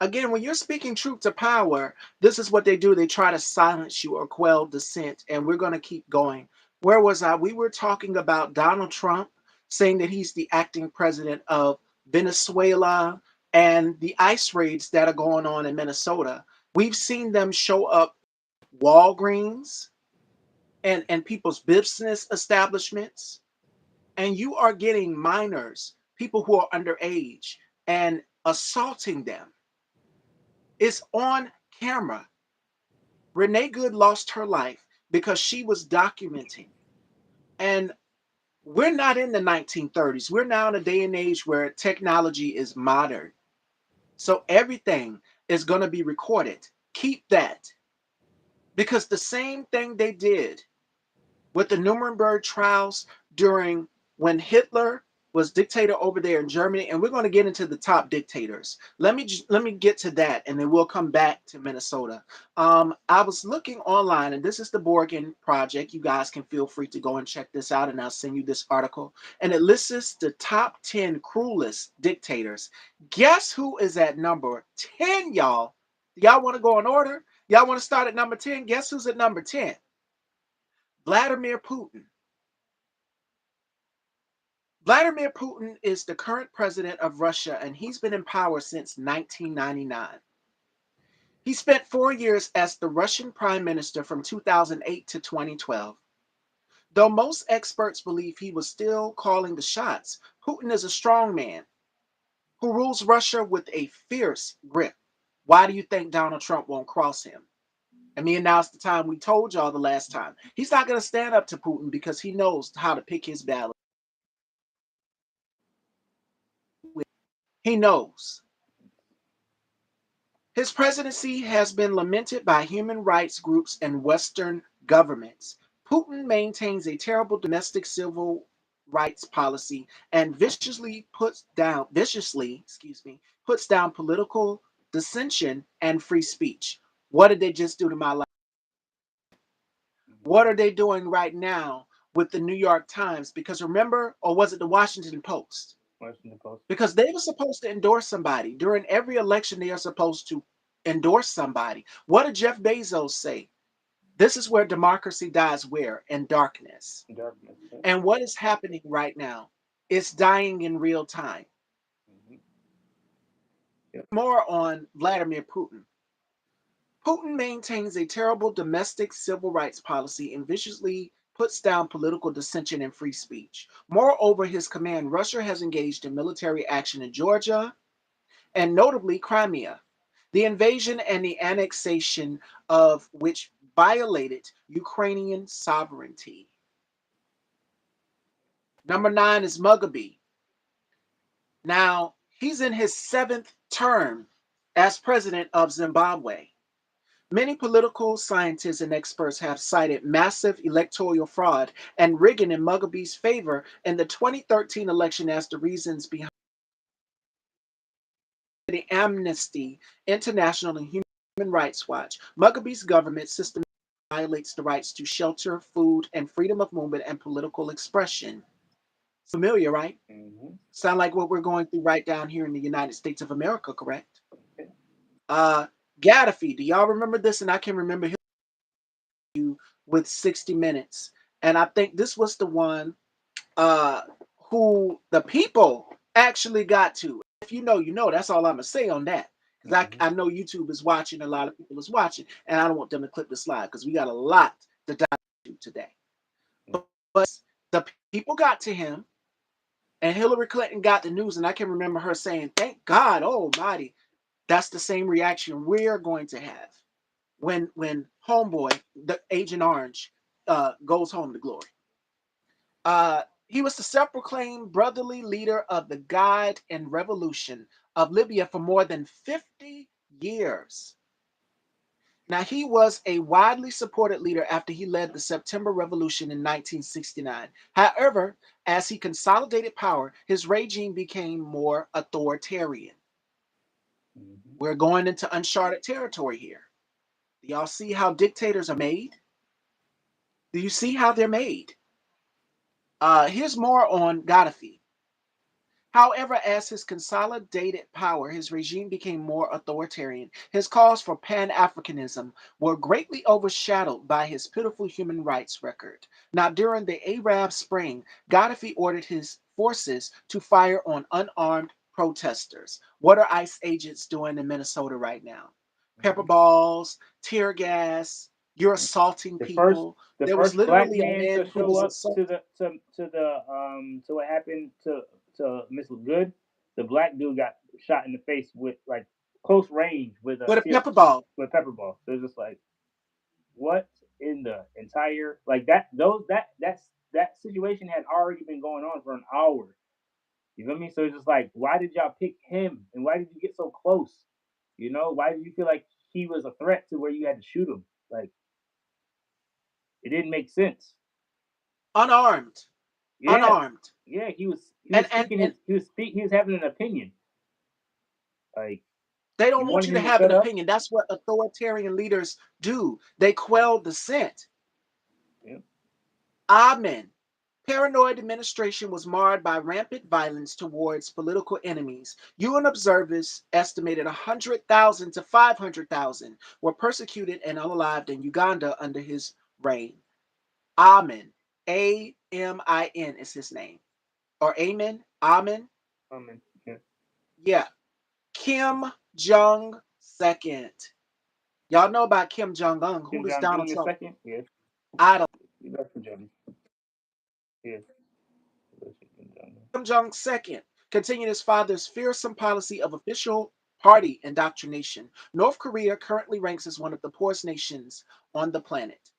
Again, when you're speaking truth to power, this is what they do. They try to silence you or quell dissent. And we're going to keep going. Where was I? We were talking about Donald Trump saying that he's the acting president of Venezuela and the ICE raids that are going on in Minnesota. We've seen them show up Walgreens and people's business establishments. And you are getting minors, people who are underage, and assaulting them. It's on camera. Renee Good lost her life because she was documenting. And we're not in the 1930s. We're now in a day and age where technology is modern. So everything is going to be recorded. Keep that. Because the same thing they did with the Nuremberg trials during when Hitler was dictator over there in Germany, and we're going to get into the top dictators. Let me get to that, and then we'll come back to Minnesota. I was looking online, and this is the Borgen Project. You guys can feel free to go and check this out, and I'll send you this article. And it lists the top 10 cruelest dictators. Guess who is at number 10, y'all? Y'all want to go in order? Y'all want to start at number 10? Guess who's at number 10? Vladimir Putin. Vladimir Putin is the current president of Russia, and he's been in power since 1999. He spent 4 years as the Russian prime minister from 2008 to 2012. Though most experts believe he was still calling the shots, Putin is a strong man who rules Russia with a fierce grip. Why do you think Donald Trump won't cross him? I mean, now's the time. We told y'all the last time. He's not going to stand up to Putin because he knows how to pick his battles. He knows. His presidency has been lamented by human rights groups and Western governments. Putin maintains a terrible domestic civil rights policy and puts down political dissension and free speech. What did they just do to my life? What are they doing right now with the New York Times? Because remember, or was it the Washington Post? Washington Post. Because they were supposed to endorse somebody. During every election, they are supposed to endorse somebody. What did Jeff Bezos say? This is where democracy dies where? In darkness. Darkness. And what is happening right now? It's dying in real time. Mm-hmm. Yep. More on Vladimir Putin. Putin maintains a terrible domestic civil rights policy and viciously puts down political dissension and free speech. Moreover, his command, Russia has engaged in military action in Georgia and notably Crimea, the invasion and the annexation of which violated Ukrainian sovereignty. Number 9 is Mugabe. Now, he's in his 7th term as president of Zimbabwe. Many political scientists and experts have cited massive electoral fraud and rigging in Mugabe's favor in the 2013 election as the reasons behind the Amnesty International and Human Rights Watch. Mugabe's government system violates the rights to shelter, food, and freedom of movement and political expression. Familiar, right? Mm-hmm. Sound like what we're going through right down here in the United States of America, correct? Okay. Uh, Gaddafi, do y'all remember this? And I can remember him with 60 Minutes. And I think this was the one uh, who the people actually got to. If you know, you know. That's all I'm going to say on that. Because Mm-hmm. I know YouTube is watching, a lot of people is watching, and I don't want them to clip the slide because we got a lot to dive into today. But the people got to him, and Hillary Clinton got the news, and I can remember her saying, "Thank God Almighty." That's the same reaction we're going to have when Homeboy, the Agent Orange, goes home to glory. He was the self-proclaimed brotherly leader of the Guide and Revolution of Libya for more than 50 years. Now, he was a widely supported leader after he led the September Revolution in 1969. However, as he consolidated power, his regime became more authoritarian. Mm-hmm. We're going into uncharted territory here. Do y'all see how dictators are made? Do you see how they're made? Here's more on Gaddafi. However, as his consolidated power, his regime became more authoritarian. His calls for Pan Africanism were greatly overshadowed by his pitiful human rights record. Now, during the Arab Spring, Gaddafi ordered his forces to fire on unarmed protesters. What are ICE agents doing in Minnesota right now? Pepper Mhm. balls, tear gas, you're assaulting The first people. the There was first black literally a man to man who show was up to assaulted to what happened to Miss Good, the black dude got shot in the face with like close range with a with a pepper ball. pepper ball. So it's just like what in the entire like that those that situation had already been going on for an hour. You feel me? So it's just like why did y'all pick him and why did you get so close? You know, why did you feel like he was a threat to where you had to shoot him? Like it didn't make sense. Unarmed, Yeah, unarmed. yeah, he And was speaking and he was having an opinion. Like they don't you want wanted you to him to have an shut up. opinion. That's what authoritarian leaders do. They quell dissent. Yeah. Amen. Paranoid administration was marred by rampant violence towards political enemies. UN observers estimated 100,000 to 500,000 were persecuted and unalived in Uganda under his reign. Amen. Amin is his name. Or Amen. Amen. Mean, yeah. Yeah. Kim Jong second. Y'all know about Kim Jong Un. Who Kim does Jong Donald Un the Trump second. Yeah, idol? you got Kim Jong. Yeah, Kim Jong Un. Kim Jong second continued his father's fearsome policy of official party indoctrination. North Korea currently ranks as one of the poorest nations on the planet,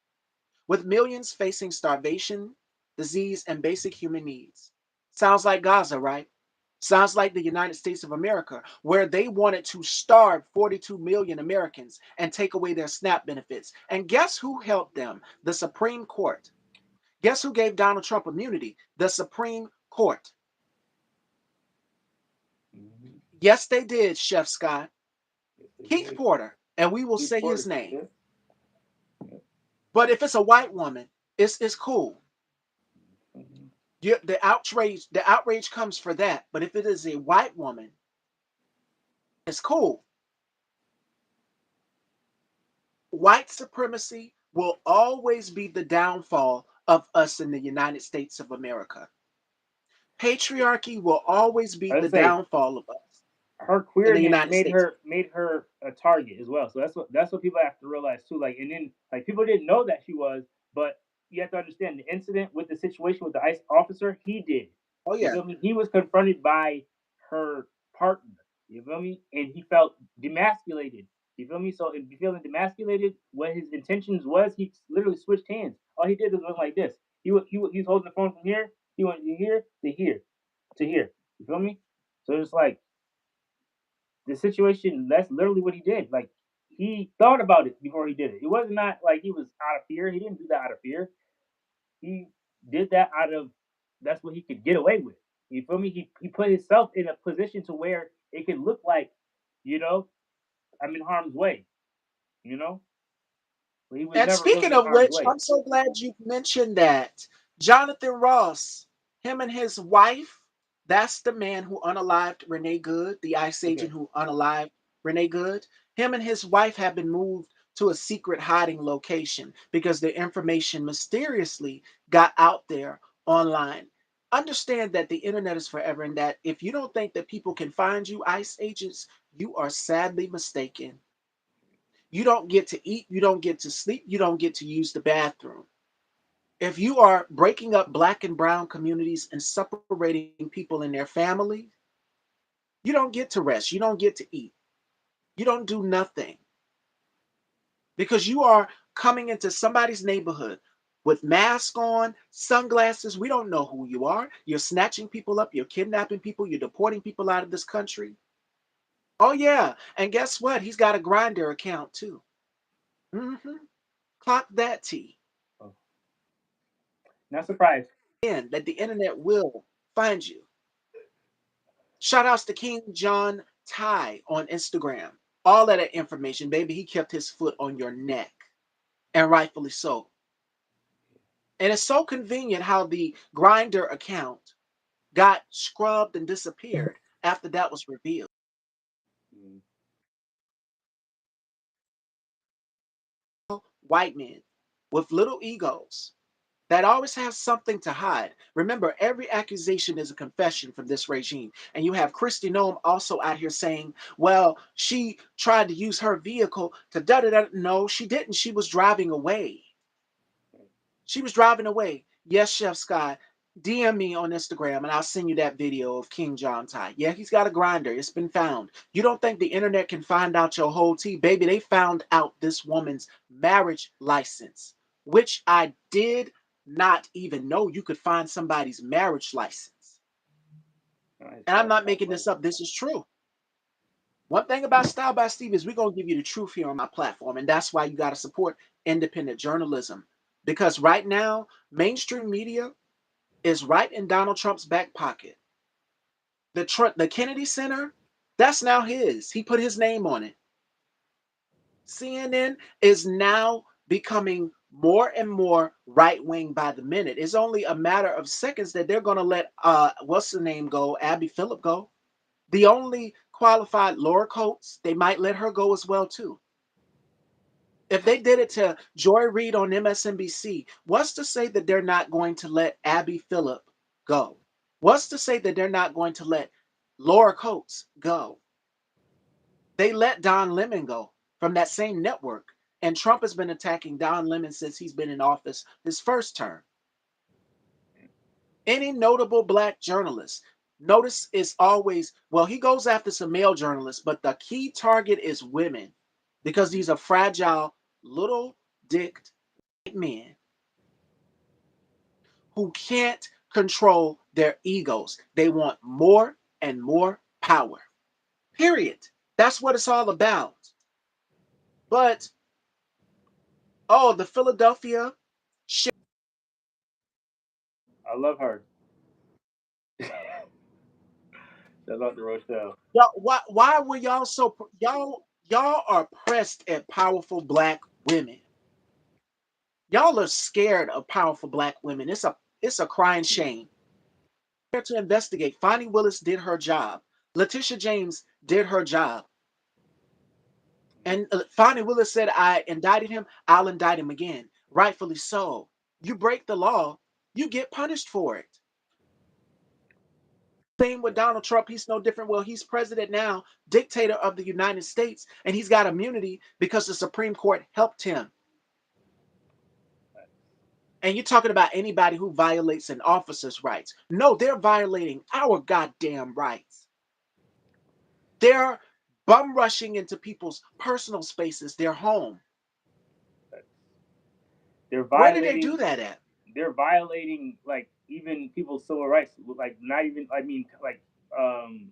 with millions facing starvation, disease, and basic human needs. Sounds like Gaza, right? Sounds like the United States of America, where they wanted to starve 42 million Americans and take away their SNAP benefits. And guess who helped them? The Supreme Court. Guess who gave Donald Trump immunity? The Supreme Court. Mm-hmm. Yes, they did, Chef Scott. Yes, they Keith did. Porter, and we will Keith say his Porter. name. Yeah. Yeah. But if it's a white woman, it's cool. Mm-hmm. The outrage comes for that. But if it is a white woman, it's cool. White supremacy will always be the downfall of us in the United States of America. Patriarchy will always be I the would say downfall of us her in the queerness United States. made her a target as well. So that's what people have to realize too. Like and then like people didn't know that she was, but you have to understand the incident with the situation with the ICE officer. He did. Oh You yeah. feel me? He was confronted by her partner. You feel me? And he felt demasculated. You feel me? So if you feeling demasculated, what his intentions was, he literally switched hands. All he did was went like this. He was holding the phone from here. He went to here to here to here. You feel me? So it's like the situation, that's literally what he did. Like he thought about it before he did it. It was not like he was out of fear. He didn't do that out of fear. He did that out of that's what he could get away with. You feel me? He put himself in a position to where it could look like, you know, I'm in harm's way, you know? But he was And never really speaking in of harm's which, way. I'm so glad you mentioned that. Jonathan Ross, him and his wife, that's the man who unalived Renee Good, the ICE Okay. agent who unalived Renee Good. Him and his wife have been moved to a secret hiding location because their information mysteriously got out there online. Understand that the internet is forever and that if you don't think that people can find you, ICE agents, you are sadly mistaken. You don't get to eat, you don't get to sleep, you don't get to use the bathroom. If you are breaking up black and brown communities and separating people in their families, you don't get to rest, you don't get to eat, you don't do nothing because you are coming into somebody's neighborhood with mask on, sunglasses. We don't know who you are. You're snatching people up, you're kidnapping people, you're deporting people out of this country. Oh yeah, and guess what? He's got a grinder account too. Mm-hmm. Clock that T. Oh, not surprised. In that the internet will find you. Shout outs to King John Ty on Instagram. All of that information, baby, he kept his foot on your neck, and rightfully so. And it's so convenient how the Grinder account got scrubbed and disappeared after that was revealed. Mm. White men with little egos that always have something to hide. Remember, every accusation is a confession from this regime. And you have Christy Nome also out here saying, well, she tried to use her vehicle to da da da. No, she didn't. She was driving away. She was driving away. Yes, Chef Sky. DM me on Instagram and I'll send you that video of King John Ty. Yeah, he's got a grinder. It's been found. You don't think the internet can find out your whole tea? Baby, they found out this woman's marriage license, which I did not even know you could find somebody's marriage license. Nice, And I'm that's not top making life. this up. This is true. One thing about Style by Steve is we're going to give you the truth here on my platform. And that's why you got to support independent journalism. Because right now, mainstream media is right in Donald Trump's back pocket. The Kennedy Center, that's now his. He put his name on it. CNN is now becoming more and more right wing by the minute. It's only a matter of seconds that they're going to let what's the name go, Abby Phillip go. The only qualified Laura Coates, they might let her go as well too. If they did it to Joy Reid on MSNBC, what's to say that they're not going to let Abby Phillip go? What's to say that they're not going to let Laura Coates go? They let Don Lemon go from that same network. And Trump has been attacking Don Lemon since he's been in office his first term. Any notable black journalist, notice it's always, well, he goes after some male journalists, but the key target is women because these are fragile, little dicked white men who can't control their egos. They want more and more power. Period. That's what it's all about. But, oh, the Philadelphia shit. I love her. Shout out to Rochelle. Y'all, why were y'all so, y'all are pressed at powerful black women. Y'all are scared of powerful black women. It's a crying shame. There to investigate. Fonnie Willis did her job. Letitia James did her job. And Fonnie Willis said, I indicted him, I'll indict him again. Rightfully so. You break the law, you get punished for it. Same with Donald Trump. He's no different. Well, he's president now, dictator of the United States, and he's got immunity because the Supreme Court helped him. And you're talking about anybody who violates an officer's rights. No, they're violating our goddamn rights. They're bum rushing into people's personal spaces, their home. They're Where did they violating. do that at? They're violating like even people's civil rights. Like not even. I mean, like um,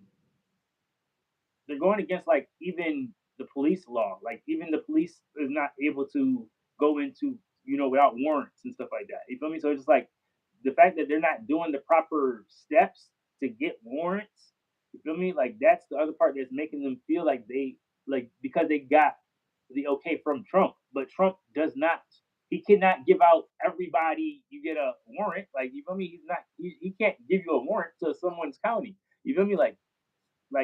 they're going against like even the police law. Like even the police is not able to go into without warrants and stuff like that. You feel me? So it's just like the fact that they're not doing the proper steps to get warrants. You feel me? Like that's the other part that's making them feel like they like because they got the okay from Trump, but Trump does not. He cannot give out everybody. You get a warrant, like you feel me? He's not. He can't give you a warrant to someone's county. You feel me? Like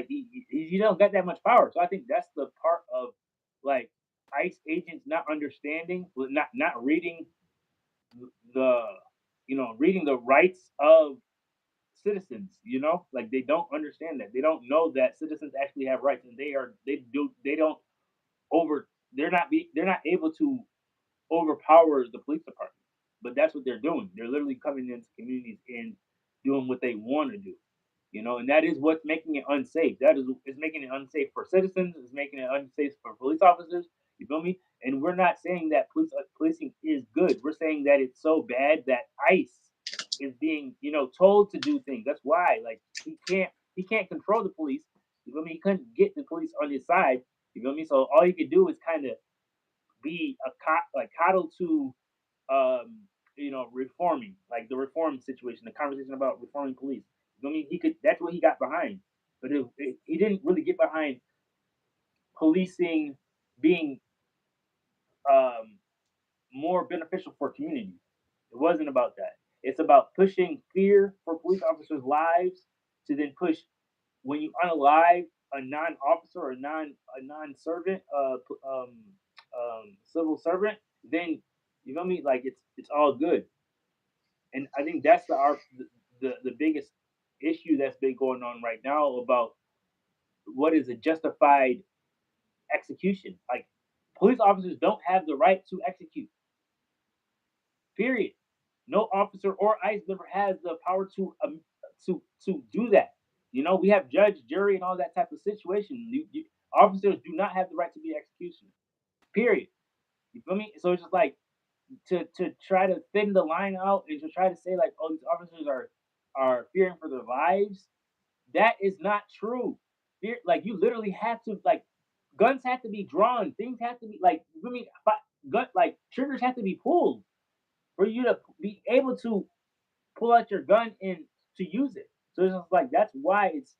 he don't got that much power. So I think that's the part of like ICE agents not understanding, not reading the reading the rights of citizens. Like they don't understand that. They don't know that citizens actually have rights, and they don't over they're not able to overpower the police department. But that's what they're doing. They're literally coming into communities and doing what they want to do. And that is what's making it unsafe. That is making it unsafe for citizens. It's making it unsafe for police officers. You feel me? And we're not saying that policing is good. We're saying that it's so bad that ICE is being told to do things. That's why like he can't control the police. You feel me? He couldn't get the police on his side. You feel me? So all he could do is kind of be like coddle to reforming, like the reform situation, the conversation about reforming police. I mean, he could. That's what he got behind, but he didn't really get behind policing being um, more beneficial for communities. It wasn't about that. It's about pushing fear for police officers' lives to then push when you unalive a non-officer or non-servant, civil servant, then you feel me? Like it's all good. And I think that's the biggest issue that's been going on right now about what is a justified execution. Like police officers don't have the right to execute. Period. No officer or ICE member has the power to do that. You know, we have judge, jury, and all that type of situation. Officers do not have the right to be executioners. Period. You feel me? So it's just like to try to thin the line out and to try to say like, oh, these officers are fearing for their lives. That is not true. Fear, like you literally have to like guns have to be drawn. Things have to be like you feel me. Gun like triggers have to be pulled for you to be able to pull out your gun and to use it. So it's just like that's why it's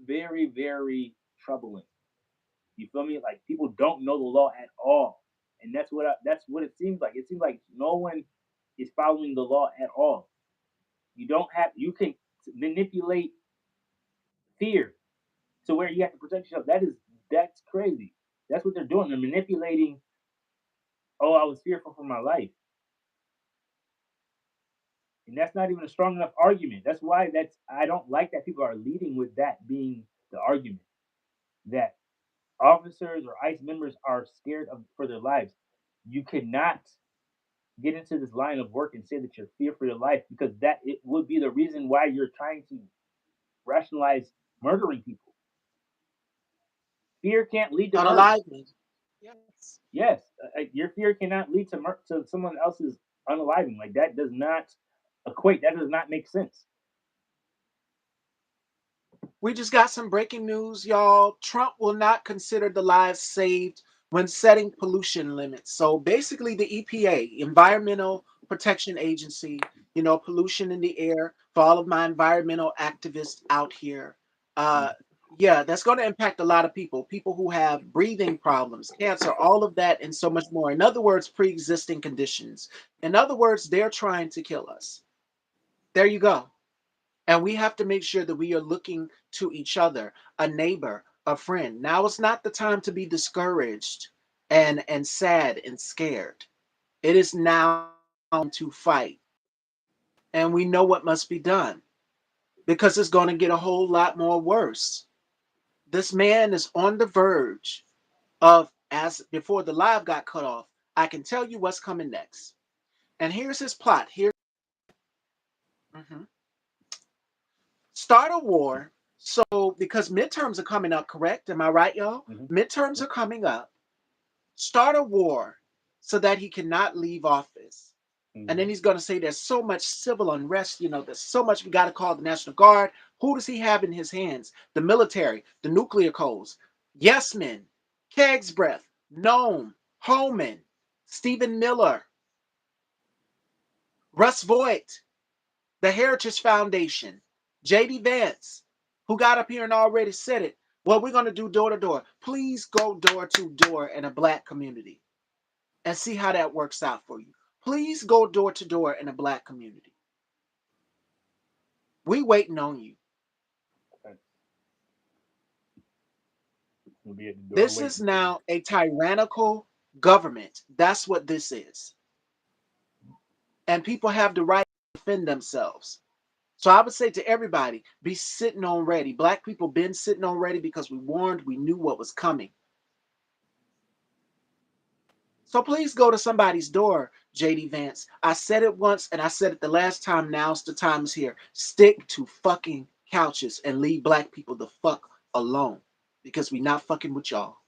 very, very troubling. You feel me? Like people don't know the law at all, and that's what it seems like. It seems like no one is following the law at all. You can manipulate fear to where you have to protect yourself. That's crazy. That's what they're doing. They're manipulating. Oh, I was fearful for my life, and that's not even a strong enough argument. That's why that's I don't like that people are leading with that being the argument that officers or ICE members are scared of for their lives. You cannot get into this line of work and say that you're fear for your life because that it would be the reason why you're trying to rationalize murdering people. Fear can't lead to murder. Unaliving. Yes. Yes, your fear cannot lead to someone else's unaliving. Like that does not equate. That does not make sense. We just got some breaking news, y'all. Trump will not consider the lives saved when setting pollution limits. So basically, the EPA, Environmental Protection Agency, pollution in the air for all of my environmental activists out here. Uh, yeah, that's going to impact a lot of people who have breathing problems, cancer, all of that, and so much more. In other words, pre existing conditions. In other words, they're trying to kill us. There you go. And we have to make sure that we are looking to each other, a neighbor, a friend. Now is not the time to be discouraged and sad and scared. It is now to fight. And we know what must be done because it's going to get a whole lot more worse. This man is on the verge of, as before the live got cut off, I can tell you what's coming next. And here's his plot. Here, mhm. Start a war. So, because midterms are coming up, correct? Am I right, y'all? Mhm. Midterms are coming up. Start a war so that he cannot leave office. And then Mhm. he's going to say there's so much civil unrest, there's so much we got to call the National Guard. Who does he have in his hands? The military, the nuclear codes, Yes Men, Keg's Breath, Nome, Holman, Stephen Miller, Russ Voigt, the Heritage Foundation, JD Vance, who got up here and already said it. Well, we're going to do door to door. Please go door to door in a black community and see how that works out for you. Please go door to door in a black community. We waiting on you. Okay. We'll be at the door This is waiting for you. now a tyrannical government. That's what this is. And people have the right to defend themselves. So I would say to everybody, be sitting on ready. Black people been sitting on ready because we warned, we knew what was coming. So please go to somebody's door, JD Vance. I said it once and I said it the last time. Now's the time is here. Stick to fucking couches and leave black people the fuck alone because we not fucking with y'all.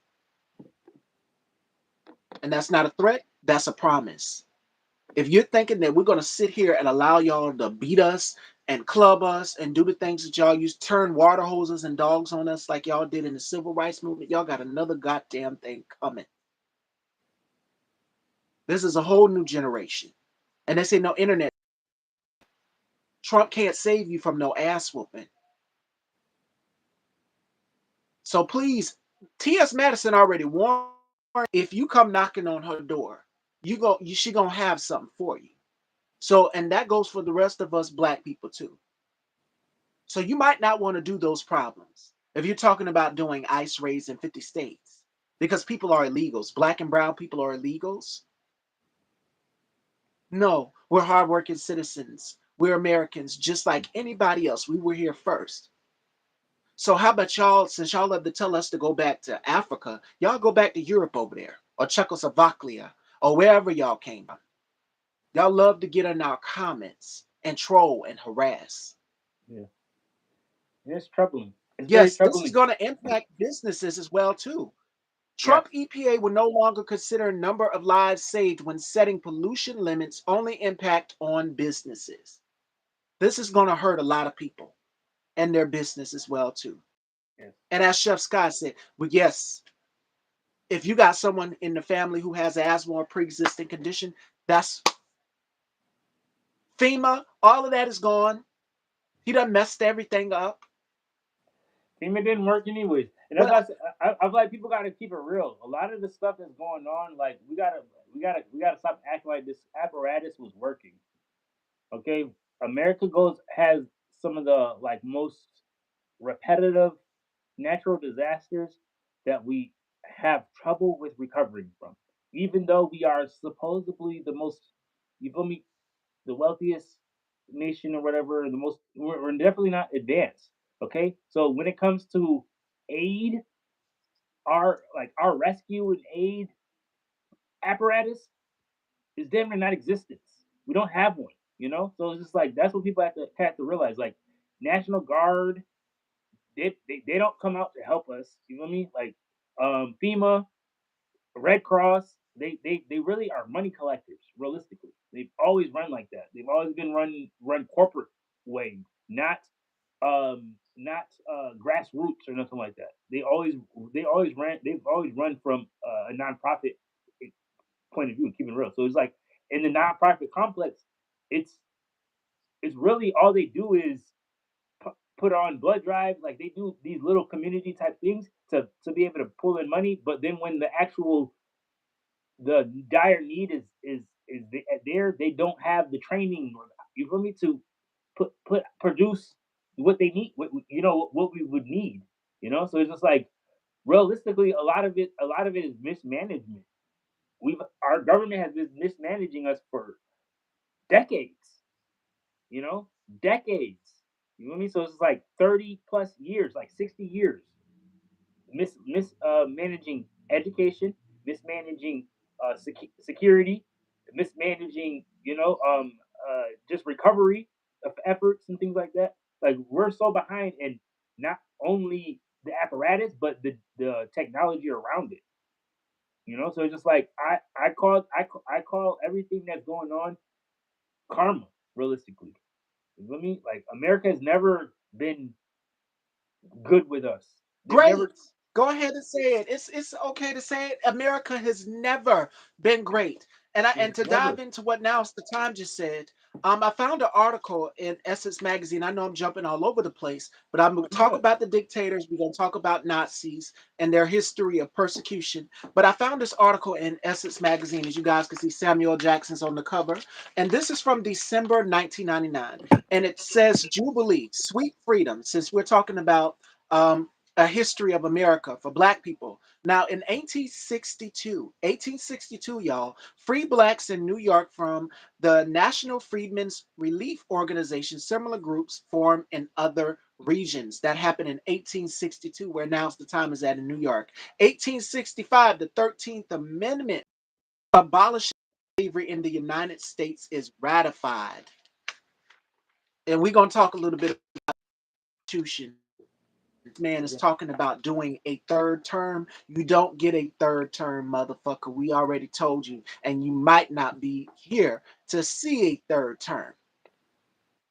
And that's not a threat. That's a promise. If you're thinking that we're going to sit here and allow y'all to beat us and club us and do the things that y'all use, turn water hoses and dogs on us like y'all did in the civil rights movement, y'all got another goddamn thing coming. This is a whole new generation. And they say no internet. Trump can't save you from no ass whooping. So please, T.S. Madison already warned if you come knocking on her door, she gonna have something for you. So, and that goes for the rest of us black people too. So you might not want to do those problems if you're talking about doing ICE raids in 50 states because people are illegals. Black and brown people are illegals. No, we're hardworking citizens. We're Americans just like anybody else. We were here first. So how about y'all, since y'all love to tell us to go back to Africa, y'all go back to Europe over there or Czechoslovakia or wherever y'all came from. Y'all love to get in our comments and troll and harass. Yeah, it's troubling. It's very Yes, this is troubling. going to impact businesses as well too. Yes, Trump EPA will no longer consider number of lives saved when setting pollution limits only impact on businesses. This is going to hurt a lot of people and their business as well too. yes. And as Chef Scott said, but yes, if you got someone in the family who has asthma or pre-existing condition, that's FEMA. All of that is gone. He done messed everything up. FEMA didn't work anyways, and that's But why I feel like people got to keep it real. A lot of the stuff that's going on, like we gotta stop acting like this apparatus was working. Okay, America goes has some of the like most repetitive natural disasters that we have trouble with recovering from, even though we are supposedly the most, you feel me, the wealthiest nation or whatever, the most, we're definitely not advanced. Okay, so when it comes to aid, our rescue and aid apparatus is damn near not existence. We don't have one, So it's just like that's what people have to realize. Like National Guard, they don't come out to help us. You know what I mean? Like FEMA, Red Cross, they really are money collectors. Realistically, they've always run like that. They've always been run corporate way, not grassroots or nothing like that. They've always run from a nonprofit point of view, keeping it real. So it's like in the nonprofit complex, it's it's really all they do is put on blood drives. Like they do these little community type things to be able to pull in money. But then when the dire need is there, they don't have the training. You feel me, to produce what they need. What we would need. So it's just like realistically, a lot of it is mismanagement. Our government has been mismanaging us for decades. You know, decades. You know what I mean? So it's like 30 plus years, like 60 years, managing education, mismanaging security, mismanaging, just recovery of efforts and things like that. Like we're so behind in not only the apparatus but the technology around it. So it's just like I call everything that's going on karma. Realistically, you know what I mean? Like America has never been good with us. They've great. never. Go ahead and say it. It's okay to say it. America has never been great. And to dive Never. into what now the time just said, I found an article in Essence magazine. I know I'm jumping all over the place, but I'm going to talk Good. about the dictators. We're going to talk about Nazis and their history of persecution. But I found this article in Essence magazine, as you guys can see, Samuel Jackson's on the cover, and this is from December 1999, and it says Jubilee, Sweet Freedom. Since we're talking about a history of America for black people. Now, in 1862, y'all, free blacks in New York from the National Freedmen's Relief Organization, similar groups formed in other regions. That happened in 1862, where now's the time is at in New York. 1865, the 13th Amendment abolishing slavery in the United States is ratified. And we're going to talk a little bit about the Constitution. Man is Yeah. talking about doing a third term. You don't get a third term, motherfucker. We already told you, and you might not be here to see a third term.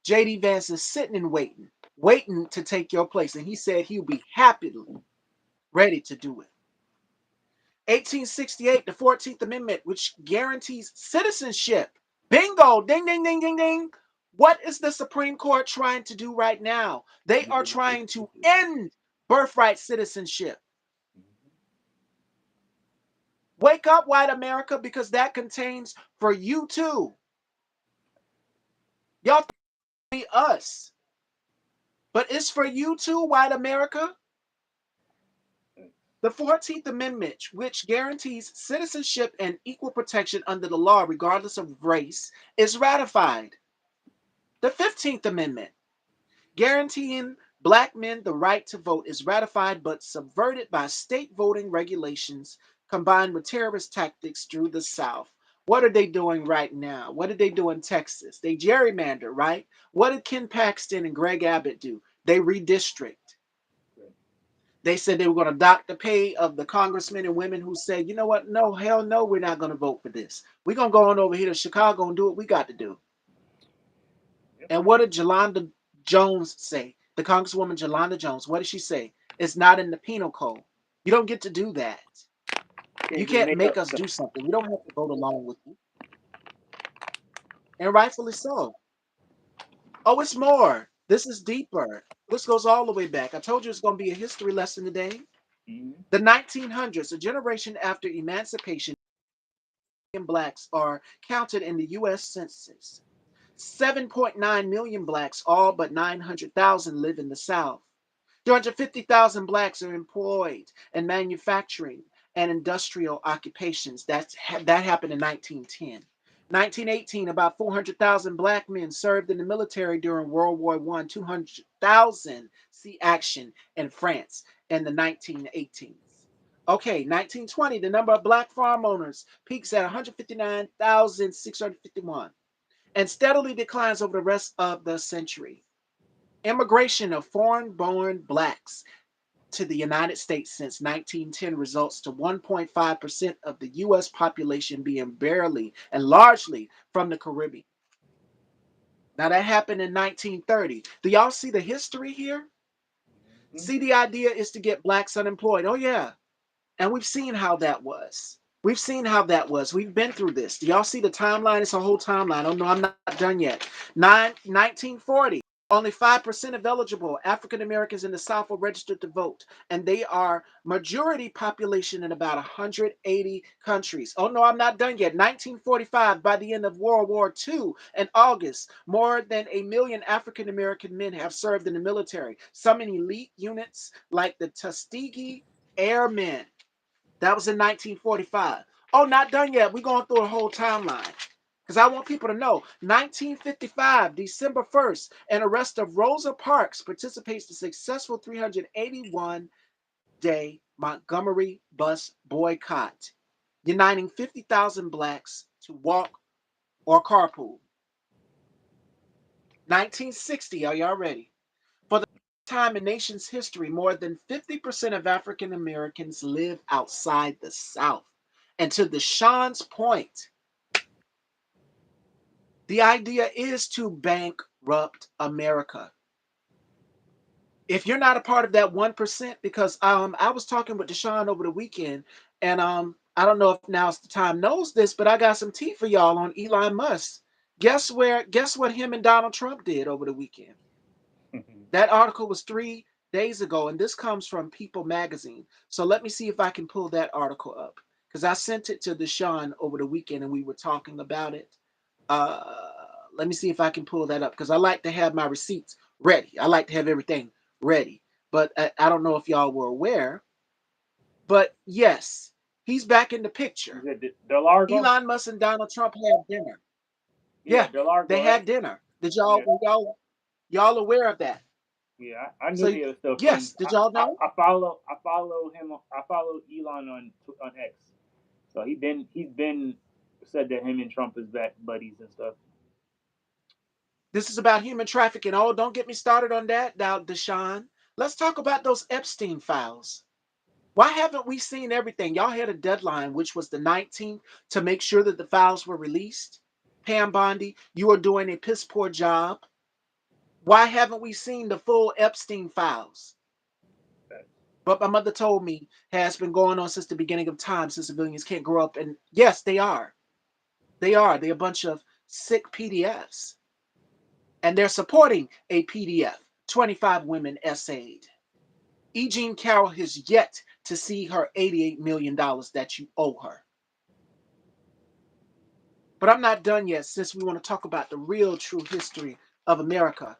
JD Vance is sitting and waiting to take your place, and he said he'll be happily ready to do it. 1868, the 14th Amendment, which guarantees citizenship. Bingo! Ding, ding, ding, ding, ding. What is the Supreme Court trying to do right now? They are trying to end birthright citizenship. Wake up, white America, because that contains for you too. Y'all think us, but it's for you too, white America. The 14th Amendment, which guarantees citizenship and equal protection under the law regardless of race, is ratified. The 15th Amendment, guaranteeing black men the right to vote, is ratified but subverted by state voting regulations combined with terrorist tactics through the South. What are they doing right now? What did they do in Texas? They gerrymander, right? What did Ken Paxton and Greg Abbott do? They redistrict. They said they were going to dock the pay of the congressmen and women who said, you know what? No, hell no, we're not going to vote for this. We're going to go on over here to Chicago and do what we got to do. Yep. And what did Jolanda Jones say? The Congresswoman Jolanda Jones, what did she say? It's not in the penal code. You don't get to do that. You Can't just can't make make up us stuff. do something. We don't have to vote along with you. And rightfully so. Oh, it's more. This is deeper. This goes all the way back. I told you it's going to be a history lesson today. Mm-hmm. The 1900s, a generation after emancipation, blacks are counted in the U.S. Census. 7.9 million blacks, all but 900,000 live in the South. 350,000 blacks are employed in manufacturing and industrial occupations. That happened in 1910. 1918, about 400,000 black men served in the military during World War I. 200,000 see action in France in the 1918s. Okay, 1920, the number of black farm owners peaks at 159,651 and steadily declines over the rest of the century. Immigration of foreign-born blacks to the United States since 1910 results to 1.5% of the U.S. population being barely and largely from the Caribbean. Now that happened in 1930. Do y'all see the history here? Mm-hmm. See, the idea is to get blacks unemployed. Oh, yeah. And we've seen how that was. We've seen how that was. We've been through this. Do y'all see the timeline? It's a whole timeline. Oh, no, I'm not done yet. 1940, only 5% of eligible African Americans in the South were registered to vote. And they are majority population in about 180 countries. Oh, no, I'm not done yet. 1945, by the end of World War II, in August, more than 1 million African American men have served in the military. Some in elite units like the Tuskegee Airmen. That was in 1945. Oh, not done yet. We're going through a whole timeline because I want people to know. 1955, December 1st, an arrest of Rosa Parks participates in the successful 381-day Montgomery bus boycott, uniting 50,000 blacks to walk or carpool. 1960, are y'all ready? For the first time in nation's history, more than 50% of African Americans live outside the South. And to Deshaun's point, the idea is to bankrupt America. If you're not a part of that 1%, because I was talking with Deshaun over the weekend, and I don't know if now's the time knows this, but I got some tea for y'all on Elon Musk. Guess what him and Donald Trump did over the weekend? That article was 3 days ago, and this comes from People Magazine. So let me see if I can pull that article up because I sent it to Deshaun over the weekend and we were talking about it. Uh, Let me see if I can pull that up because I like to have my receipts ready. I like to have everything ready. But I don't know if y'all were aware, but yes, he's back in the Is picture. it Delargo? Elon Musk and Donald Trump had dinner. Yeah, Yeah, they Delargo, right? had dinner. Did Yeah, y'all aware of that? yeah. I knew So he was still friends. yes, did y'all know? I follow him. I follow Elon on X. So he's been said that him and Trump is back buddies and stuff. This is about human trafficking. Oh, don't get me started on that now, Deshaun. Let's talk about those Epstein files. Why haven't we seen everything? Y'all had a deadline, which was the 19th, to make sure that the files were released. Pam Bondi, you are doing a piss poor job. Why haven't we seen the full Epstein files? But my mother told me has been going on since the beginning of time, since civilians can't grow up. And yes, they are. They are. They're a bunch of sick PDFs. And they're supporting a PDF, 25 Women Essayed. E. Jean Carroll has yet to see her $88 million that you owe her. But I'm not done yet, since we want to talk about the real true history of America.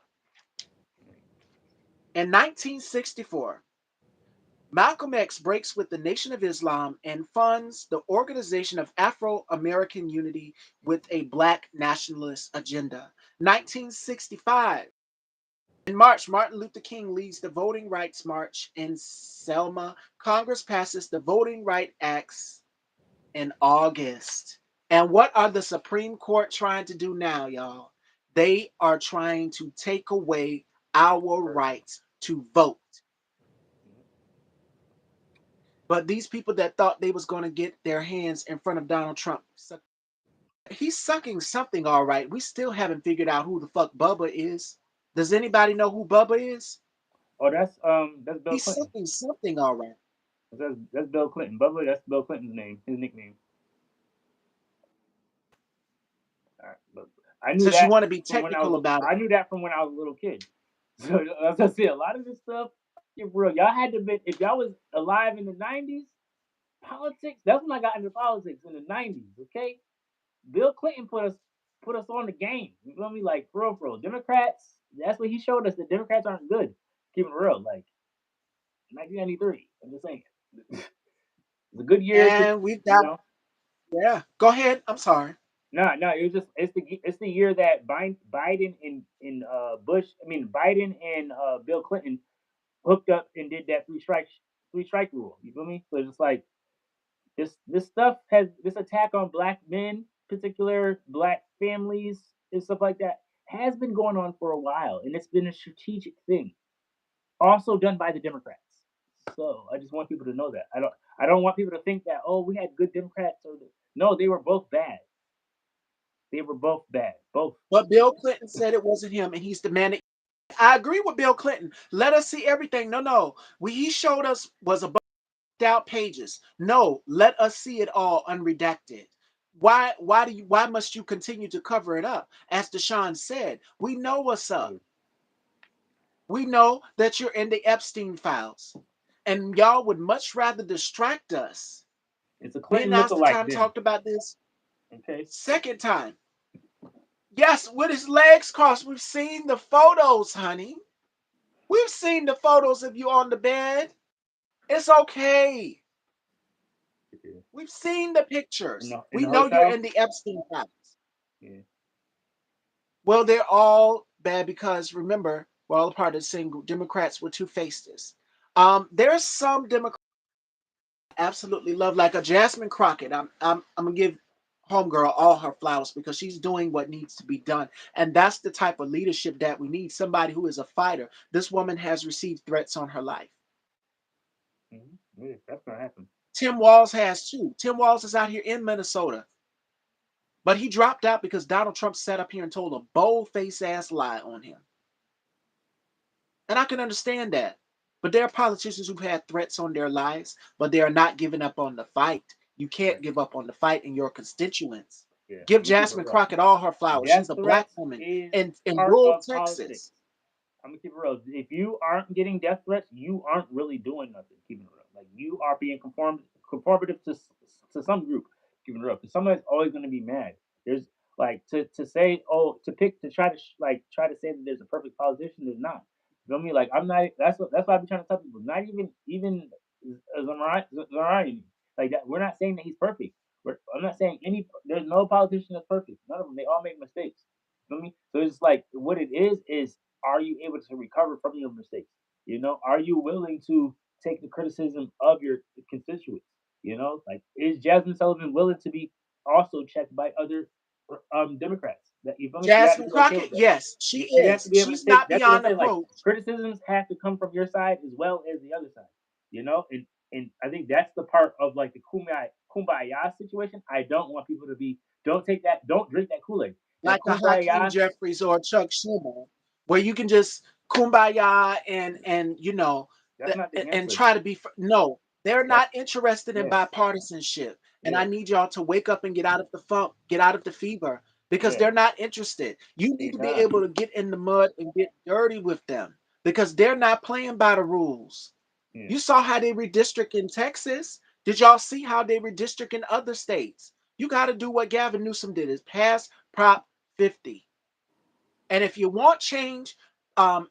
In 1964, Malcolm X breaks with the Nation of Islam and funds the Organization of Afro-American Unity with a black nationalist agenda. 1965, in March, Martin Luther King leads the Voting Rights March in Selma. Congress passes the Voting Rights Acts in August. And what are the Supreme Court trying to do now, y'all? They are trying to take away our rights to vote. But these people that thought they was going to get their hands in front of Donald Trump, he's sucking something all right. We still haven't figured out who the fuck Bubba is. Does anybody know who Bubba is? Oh, that's Bill He's Clinton. sucking something all right. That's Bill Clinton. Bubba, that's Bill Clinton's name, his nickname. All right, but I knew Since you that want to be from when I technical was about it. I knew that from when I was a little kid. So as I said, a lot of this stuff, yeah, bro, y'all had to be if y'all was alive in the '90s, politics. That's when I got into politics in the '90s. Okay, Bill Clinton put us on the game. You feel me? Like for real. Democrats. That's what he showed us. That Democrats aren't good. Keep it real. Like 1993. I'm just saying. It's a good year to And we've you got, know. yeah, go ahead. I'm sorry. No. It was just it's the year that Biden and Bush. I mean Biden and Bill Clinton hooked up and did that three strike rule. You feel me? So it's just like this stuff has this attack on black men, particular black families and stuff like that, has been going on for a while, and it's been a strategic thing, also done by the Democrats. So I just want people to know that. I don't want people to think that we had good Democrats or no, they were both bad. They were both bad. Both. But Bill Clinton said it wasn't him, and he's demanding. I agree with Bill Clinton. Let us see everything. No, no. He showed us was a out pages. No, let us see it all unredacted. Why must you continue to cover it up? As Deshaun said, we know what's up. We know that you're in the Epstein files. And y'all would much rather distract us. It's a Me and Clinton lookalike Nasty then. talked about this Okay. second time. Yes, with his legs crossed. We've seen the photos, honey. We've seen the photos of you on the bed. It's okay. We've seen the In pictures. the We know you're hotel. in the Epstein files. Yeah. Well, they're all bad because remember, we're all a part of the same group. Democrats were two faces. There's some Democrats I absolutely love, like a Jasmine Crockett. I'm gonna give homegirl all her flowers because she's doing what needs to be done, and that's the type of leadership that we need. Somebody who is a fighter. This woman has received threats on her life. Yeah, that's gonna happen. Tim Walz has too. Tim Walz is out here in Minnesota. But he dropped out because Donald Trump sat up here and told a bold-faced ass lie on him. And I can understand that. But there are politicians who've had threats on their lives, but they are not giving up on the fight. You can't Right. give up on the fight in your constituents. Yeah. Give I'm gonna keep it Jasmine real. Crockett all her flowers. Death She's a black threats woman is in part rural of politics. Texas. I'm gonna keep it real. If you aren't getting death threats, you aren't really doing nothing. Keeping it real, like you are being conformative to some group. Keeping it real, because somebody's always gonna be mad. There's like to say to pick to try to try to say that there's a perfect politician. There's not. You know what I mean? Like I'm not. That's why I've been trying to tell people. Not even Zamarian. Like that. We're not saying that he's perfect. I'm not saying any. There's no politician that's perfect. None of them. They all make mistakes. You know what I mean? So it's like what it is are you able to recover from your mistakes? Are you willing to take the criticism of your constituents? Like is Jasmine Sullivan willing to be also checked by other Democrats? That you feel me? She has to Jasmine be okay with Crockett, that. yes, she She has to is. be able to She's take. not That's what I'm beyond saying. Like approach. criticisms have to come from your side as well as the other side. And I think that's the part of like the kumbaya situation. I don't want people to be. Don't take that. Don't drink that Kool Aid. That Like a Hakeem kumbaya. Jeffries or a Chuck Schumer, where you can just kumbaya and That's not the and answer. try to be no. They're That's not interested in yeah, bipartisanship, and I yeah, need y'all to wake up and get out of the funk, get out of the fever, because yeah. they're not interested. You need They to be not. able to get in the mud and get dirty with them because they're not playing by the rules. Yeah. You saw how they redistrict in Texas. Did y'all see how they redistrict in other states? You got to do what Gavin Newsom did: is pass Prop 50. And if you want change, I'm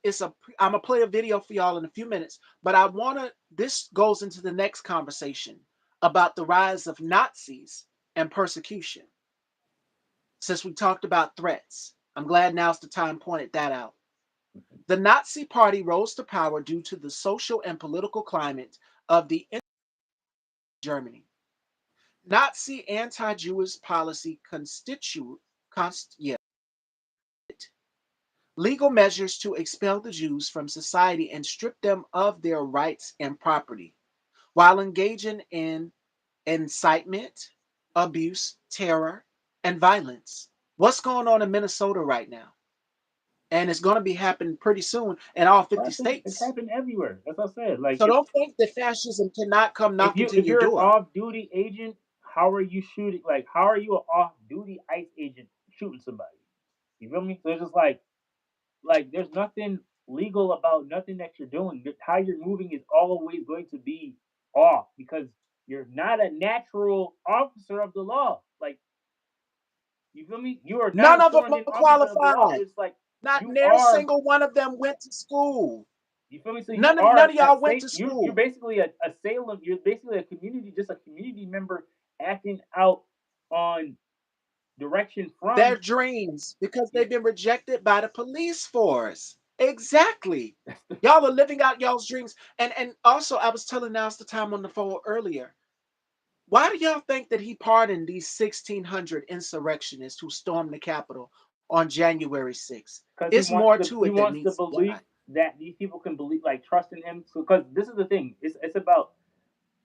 gonna play a video for y'all in a few minutes, but I wanna this goes into the next conversation about the rise of Nazis and persecution. Since we talked about threats, I'm glad now's the time pointed that out. The Nazi Party rose to power due to the social and political climate of the Germany. Nazi anti-Jewish policy legal measures to expel the Jews from society and strip them of their rights and property, while engaging in incitement, abuse, terror, and violence. What's going on in Minnesota right now? And it's going to be happening pretty soon in all But 50 I think it's states. happened everywhere. That's what I said. Like So don't think that fascism cannot come knocking to if your you're an door. off duty agent, how are you shooting? Like how are you an off duty ICE agent shooting somebody? You feel me? So it's just like there's nothing legal about nothing that you're doing. How you're moving is always going to be off because you're not a natural officer of the law. Like you feel me? You are not None a of them sworn in are officer of the law. So qualified. it's like Not you near are. single one of them went to school. You feel me? So you None are of a y'all went safe. to You're school. basically a Salem. You're basically a community, just a community member acting out on direction Their from. dreams because they've been rejected by the police force. Exactly. Y'all are living out y'all's dreams. And also I was telling now's the time on the phone earlier. Why do y'all think that he pardoned these 1,600 insurrectionists who stormed the Capitol on January 6th? Because It's more to he it than wants to meets the believe eye. that these people can believe, like trust in him. So because this is the thing, it's about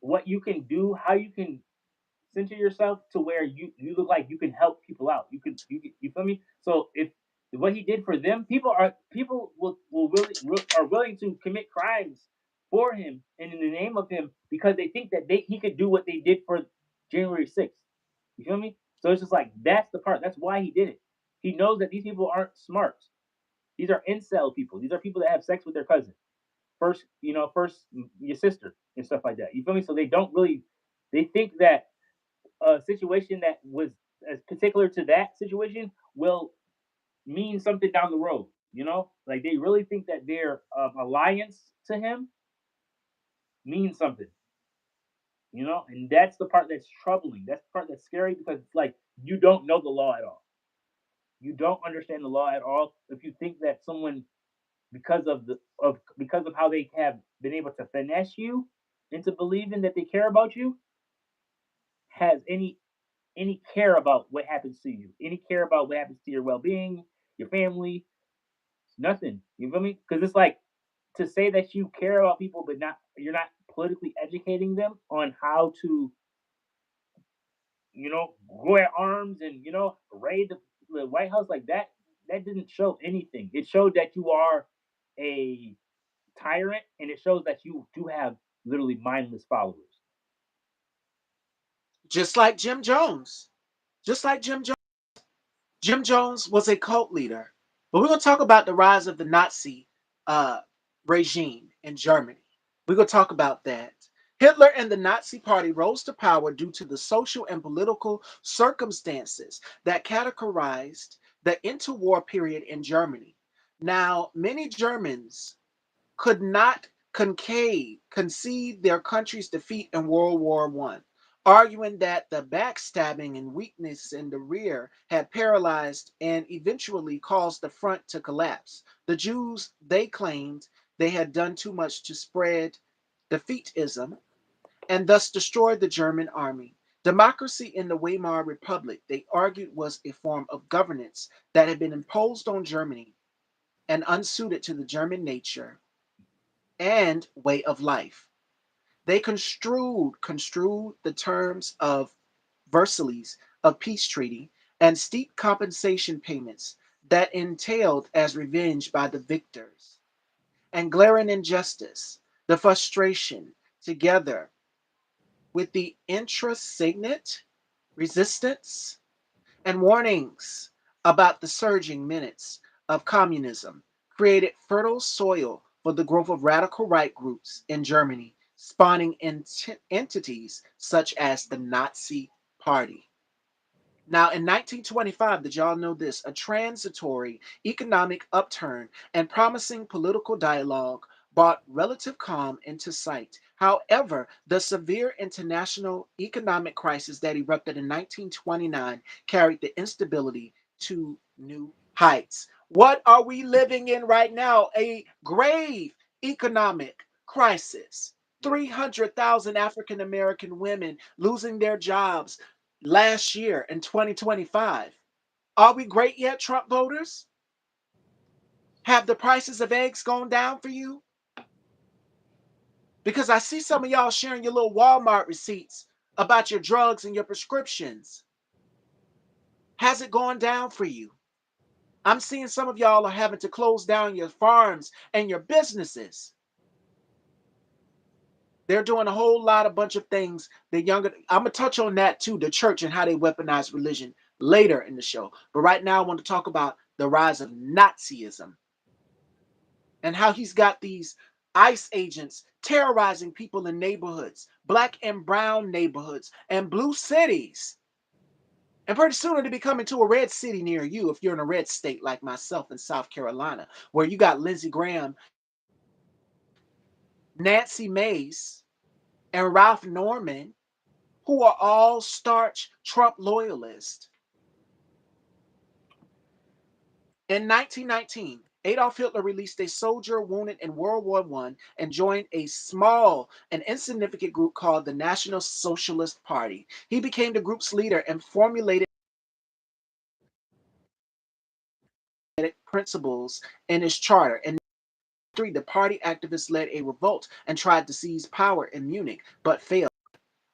what you can do, how you can center yourself to where you look like you can help people out. You feel me? So if what he did for them, people are willing to commit crimes for him and in the name of him because they think that he could do what they did for January 6th. You feel me? So it's just like that's the part. That's why he did it. He knows that these people aren't smart. These are incel people. These are people that have sex with their cousin. First your sister and stuff like that. You feel me? So they don't really. They think that a situation that was as particular to that situation will mean something down the road. Like they really think that their alliance to him means something. And that's the part that's troubling. That's the part that's scary because it's like you don't know the law at all. You don't understand the law at all. If you think that someone because of how they have been able to finesse you into believing that they care about you has any care about what happens to you, any care about what happens to your well being, your family, nothing. You feel me? Because it's like to say that you care about people, but you're not politically educating them on how to, go at arms and raid the White House like that. That didn't show anything. It showed that you are a tyrant, and it shows that you do have literally mindless followers. Just like Jim Jones. Just like Jim Jones. Jim Jones was a cult leader. But we're going to talk about the rise of the Nazi uh, regime in Germany. We're going to talk about that. Hitler and the Nazi Party rose to power due to the social and political circumstances that categorized the interwar period in Germany. Now, many Germans could not concede their country's defeat in World War I, arguing that the backstabbing and weakness in the rear had paralyzed and eventually caused the front to collapse. The Jews, they claimed they had done too much to spread defeatism and thus destroyed the German army. Democracy in the Weimar Republic, they argued, was a form of governance that had been imposed on Germany and unsuited to the German nature and way of life. They construed the terms of Versailles of peace treaty and steep compensation payments that entailed as revenge by the victors. And glaring injustice, the frustration, together with the intrasignate resistance and warnings about the surging minutes of communism created fertile soil for the growth of radical right groups in Germany, spawning entities such as the Nazi Party. Now, in 1925, did y'all know this? A transitory economic upturn and promising political dialogue brought relative calm into sight. However, the severe international economic crisis that erupted in 1929 carried the instability to new heights. What are we living in right now? A grave economic crisis. Yes. 300,000 African American women losing their jobs last year in 2025. Are we great yet, Trump voters? Have the prices of eggs gone down for you? Because I see some of y'all sharing your little Walmart receipts about your drugs and your prescriptions. Has it gone down for you? I'm seeing some of y'all are having to close down your farms and your businesses. They're doing a whole lot of bunch of things. The younger, I'm gonna touch on that too, the church and how they weaponize religion later in the show. But right now, I want to talk about the rise of Nazism and how he's got these ICE agents terrorizing people in neighborhoods, black and brown neighborhoods, and blue cities. And pretty soon it'll be coming to a red city near you if you're in a red state like myself in South Carolina, where you got Lindsey Graham, Nancy Mace, and Ralph Norman, who are all starch Trump loyalists. In 1919, Adolf Hitler released a soldier wounded in World War I and joined a small and insignificant group called the National Socialist Party. He became the group's leader and formulated principles in his charter. In 1903, the party activists led a revolt and tried to seize power in Munich, but failed.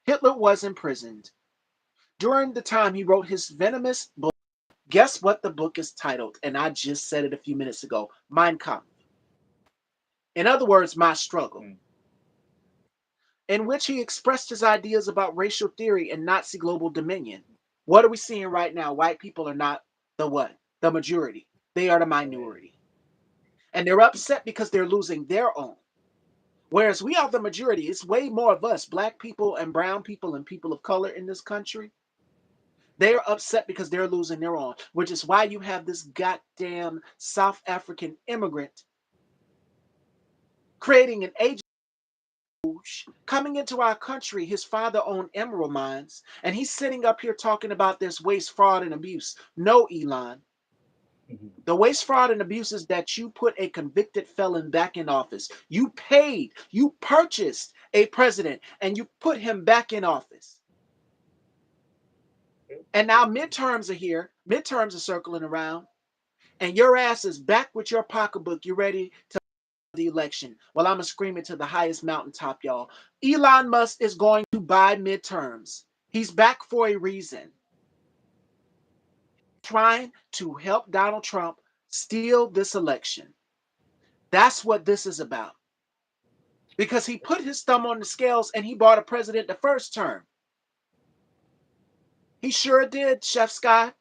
Hitler was imprisoned. During the time he wrote his venomous book, guess what the book is titled? And I just said it a few minutes ago, Mein Kampf. In other words, My Struggle, Mm. in which he expressed his ideas about racial theory and Nazi global dominion. What are we seeing right now? White people are not the what? The majority. They are the Right. minority. And they're upset because they're losing their own. Whereas we are the majority. It's way more of us, black people and brown people and people of color in this country. They're upset because they're losing their own, which is why you have this goddamn South African immigrant creating an agency coming into our country. His father owned emerald mines, and he's sitting up here talking about this waste, fraud, and abuse. No, Elon. Mhm. The waste, fraud, and abuse is that you put a convicted felon back in office. You paid, you purchased a president, and you put him back in office. And now midterms are here, midterms are circling around, and your ass is back with your pocketbook. You ready to the election? Well, I'm gonna scream it to the highest mountaintop, y'all. Elon Musk is going to buy midterms. He's back for a reason. Trying to help Donald Trump steal this election. That's what this is about. Because he put his thumb on the scales and he bought a president the first term. He sure did, Chef Scott.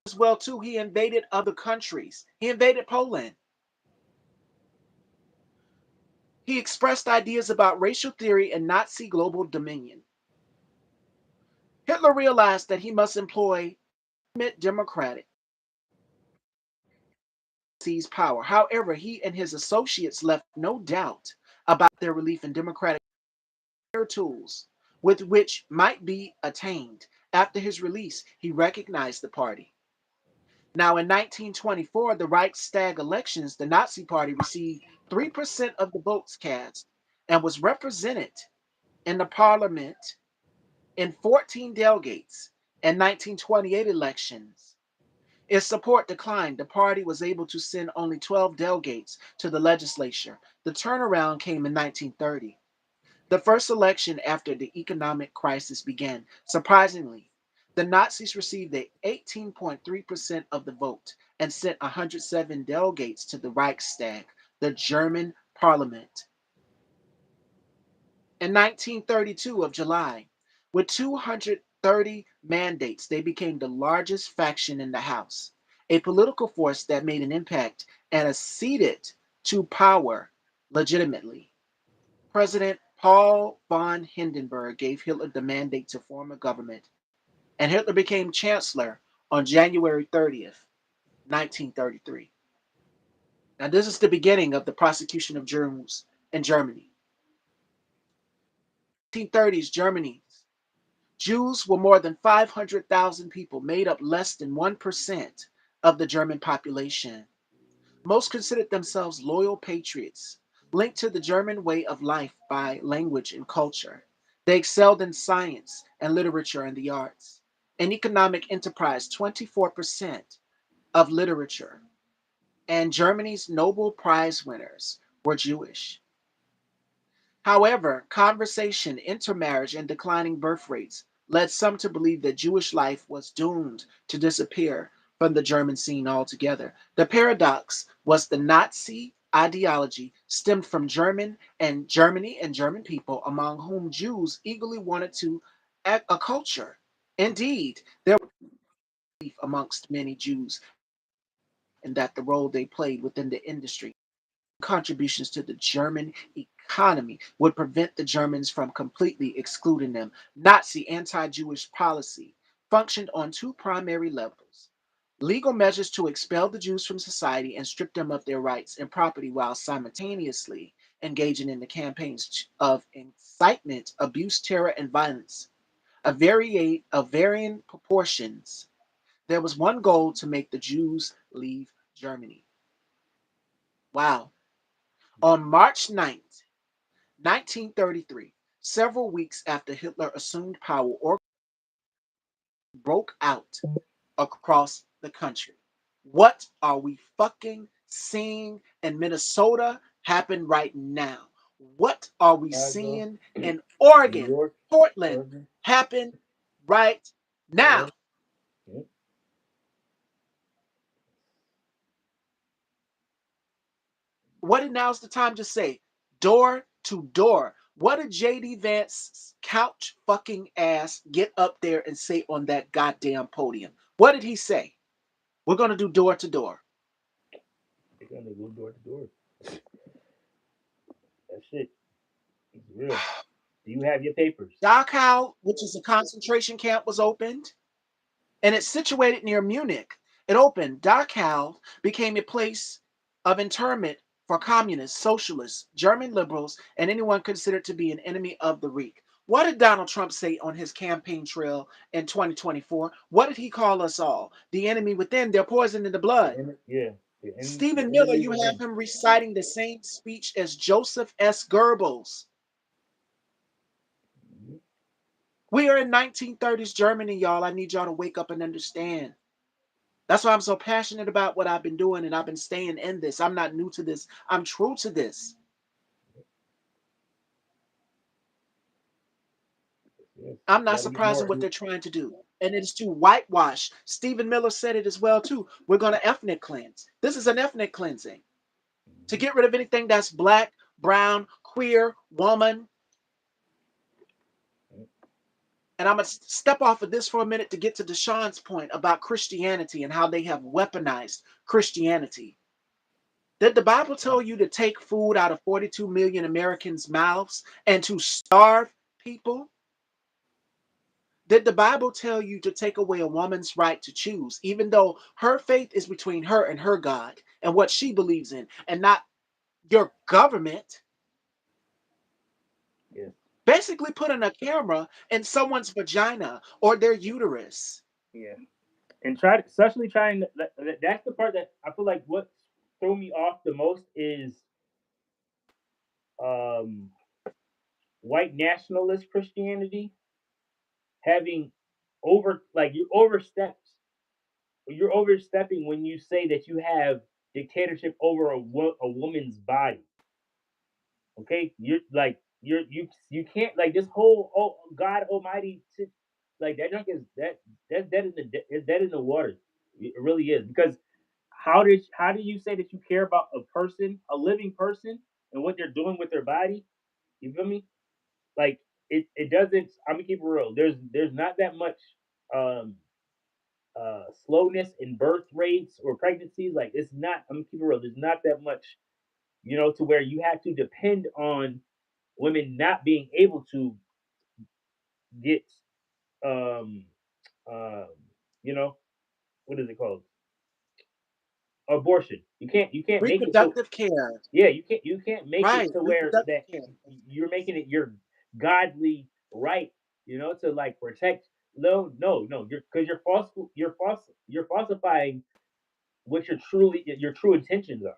As well, too, he invaded other countries. He invaded Poland. He expressed ideas about racial theory and Nazi global dominion. Hitler realized that he must employ democratic seize power. However, he and his associates left no doubt about their belief in democratic tools with which might be attained. After his release, he recognized the party. Now, in 1924, the Reichstag elections, the Nazi Party received 3% of the votes cast and was represented in the parliament in 14 delegates. In 1928 elections, its support declined. The party was able to send only 12 delegates to the legislature. The turnaround came in 1930, the first election after the economic crisis began. Surprisingly, the Nazis received 18.3% of the vote and sent 107 delegates to the Reichstag, the German parliament. In 1932 of July, with 230 mandates, they became the largest faction in the House, a political force that made an impact and acceded to power legitimately. President Paul von Hindenburg gave Hitler the mandate to form a government and Hitler became chancellor on January 30th, 1933. Now, this is the beginning of the prosecution of Jews in Germany. 1930s Germany, Jews were more than 500,000 people, made up less than 1% of the German population. Most considered themselves loyal patriots, linked to the German way of life by language and culture. They excelled in science and literature and the arts. In economic enterprise, 24% of literature, and Germany's Nobel Prize winners were Jewish. However, conversation, intermarriage, and declining birth rates led some to believe that Jewish life was doomed to disappear from the German scene altogether. The paradox was the Nazi ideology stemmed from Germany and German people, among whom Jews eagerly wanted to act a culture. Indeed, there was belief amongst many Jews in that the role they played within the industry contributions to the German economy would prevent the Germans from completely excluding them. Nazi anti Jewish policy functioned on two primary levels: legal measures to expel the Jews from society and strip them of their rights and property, while simultaneously engaging in the campaigns of incitement, abuse, terror, and violence of varying proportions. There was one goal: to make the Jews leave Germany. Wow. On March 9th, 1933, several weeks after Hitler assumed power, or broke out across the country. What are we fucking seeing in Minnesota happen right now? What are we Chicago, seeing in New Oregon, York, Portland Oregon, happen right now? LA. Yep. What now's the time to say? Door to door. What did JD Vance's couch fucking ass get up there and say on that goddamn podium? What did he say? We're gonna do door to door. They're gonna go door to door. That shit is real. Do you have your papers? Dachau, which is a concentration camp, was opened, and it's situated near Munich. It opened. Dachau became a place of internment for communists, socialists, German liberals, and anyone considered to be an enemy of the Reich. What did Donald Trump say on his campaign trail in 2024? What did he call us all? The enemy within, they're poison in the blood. Yeah, the Stephen Miller, enemy you have within. him reciting the same speech as Joseph S. Goebbels. Mhm. We are in 1930s Germany, y'all. I need y'all to wake up and understand. That's why I'm so passionate about what I've been doing, and I've been staying in this. I'm not new to this. I'm true to this. Yes, I'm not gotta get surprised at more. what they're trying to do. And it's to whitewash. Stephen Miller said it as well, too. We're going to ethnic cleanse. This is an ethnic cleansing to Mhm. get rid of anything that's black, brown, queer, woman. And I'm going to step off of this for a minute to get to Deshaun's point about Christianity and how they have weaponized Christianity. Did the Bible tell you to take food out of 42 million Americans' mouths and to starve people? Did the Bible tell you to take away a woman's right to choose, even though her faith is between her and her God and what she believes in, and not your government? Yes. Basically, putting a camera in someone's vagina or their uterus. Yeah. And try especially trying that's the part that I feel like what threw me off the most is um white nationalist Christianity having over like you're overstepping when you say that you have dictatorship over a woman's body. Okay, you can't like this whole God Almighty like that junk is that's dead in the it's dead in the water. It really is because how do you say that you care about a person, a living person, and what they're doing with their body? You feel me? Like it doesn't. I'm gonna keep it real. There's not that much um slowness in birth rates or pregnancies. Like it's not. I'm gonna keep it real. There's not that much, to where you have to depend on women not being able to get um um, you know, what is it called? Abortion. You can't make it so. Reproductive care. Yeah, you can't make it Right. to where Reproductive that care. you're making it your godly right, to like protect. No, no, no. Because you're falsifying what your true intentions are.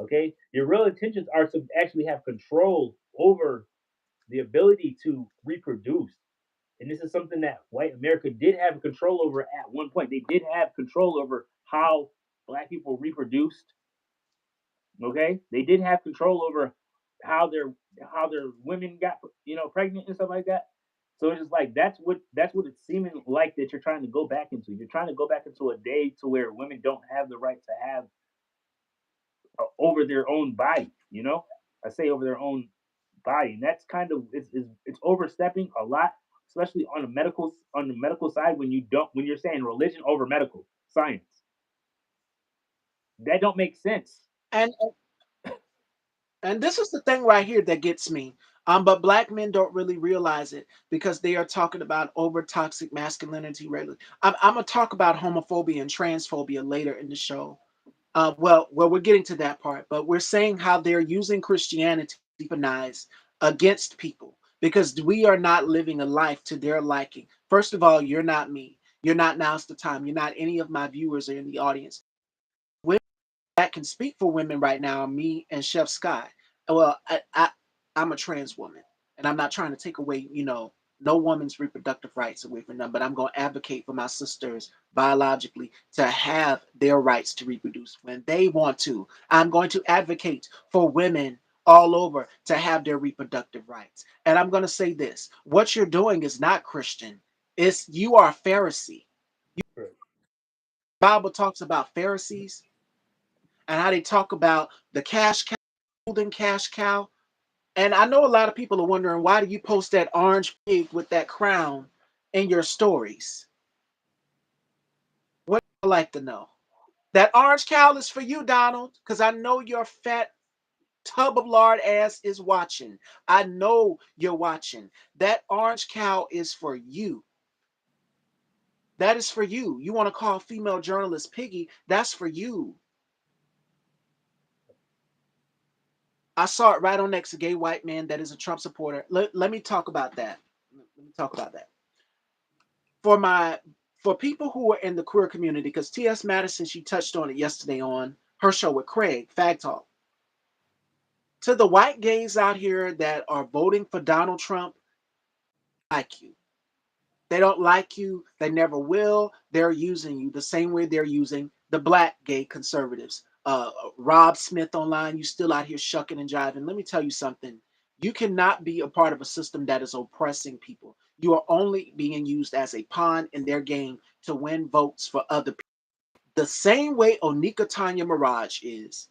Okay, your real intentions are to actually have control over the ability to reproduce. And this is something that white America did have control over at one point. They did have control over how black people reproduced. Okay, they did have control over how their women got pregnant and stuff like that. So it's just like that's what it's seeming like that you're trying to go back into. You're trying to go back into a day to where women don't have the right to have over their own body. I say over their own body, and that's kind of it's overstepping a lot, especially on the medical side when you're saying religion over medical science. That don't make sense. And And this is the thing right here that gets me. But black men don't really realize it because they are talking about over toxic masculinity. Regularly, I'm gonna talk about homophobia and transphobia later in the show. Well, we're getting to that part, but we're saying how they're using Christianity to weaponize against people because we are not living a life to their liking. First of all, you're not me. You're not Now's the Time. You're not any of my viewers or in the audience that can speak for women right now, me and Chef Sky. Well, I'm a trans woman, and I'm not trying to take away, no woman's reproductive rights away from them, but I'm going to advocate for my sisters biologically to have their rights to reproduce when they want to. I'm going to advocate for women all over to have their reproductive rights. And I'm going to say this: what you're doing is not Christian. It's you are a Pharisee. Right. The Bible talks about Pharisees and how they talk about the cash cow, golden cash cow. And I know a lot of people are wondering why do you post that orange pig with that crown in your stories? What do you like to know? That orange cow is for you, Donald, because I know your fat tub of lard ass is watching. I know you're watching. That orange cow is for you. That is for you. You want to call female journalist Piggy? That's for you. I saw it right on next to gay white man that is a Trump supporter. Let me talk about that. Let me talk about that. For my for people who are in the queer community, because T.S. Madison, she touched on it yesterday on her show with Craig, Fag Talk. To the white gays out here that are voting for Donald Trump, like you. They don't like you. They never will. They're using you the same way they're using the black gay conservatives. Rob Smith online, you still out here shucking and jiving. Let me tell you something. You cannot be a part of a system that is oppressing people. You are only being used as a pawn in their game to win votes for other people. The same way Onika Tanya Mirage is,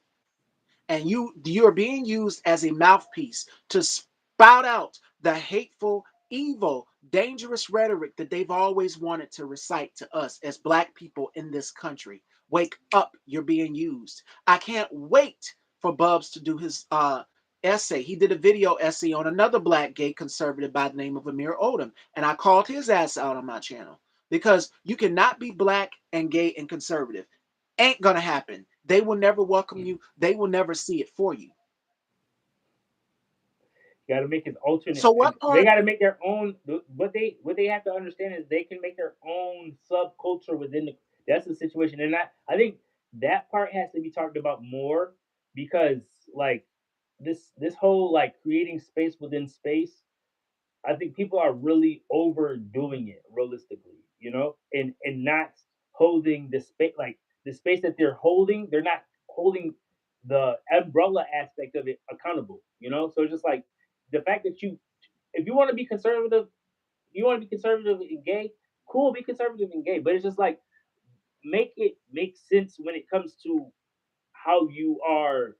and you're being used as a mouthpiece to spout out the hateful, evil, dangerous rhetoric that they've always wanted to recite to us as black people in this country. Wake up, you're being used. I can't wait for Bubs to do his essay. He did a video essay on another black gay conservative by the name of Amir Odom, and I called his ass out on my channel because you cannot be black and gay and conservative. Ain't gonna happen. They will never welcome you. They will never see it for you. You got to make it alternate, So and what they part? got to make their own. What they have to understand is they can make their own subculture within the. That's the situation, and I think that part has to be talked about more because like this whole like creating space within space. I think people are really overdoing it realistically, and not holding the space like the space that they're holding. They're not holding the umbrella aspect of it accountable. So it's just like the fact that if you want to be conservative, you want to be conservative and gay, cool, be conservative and gay. But it's just like make it make sense when it comes to how you are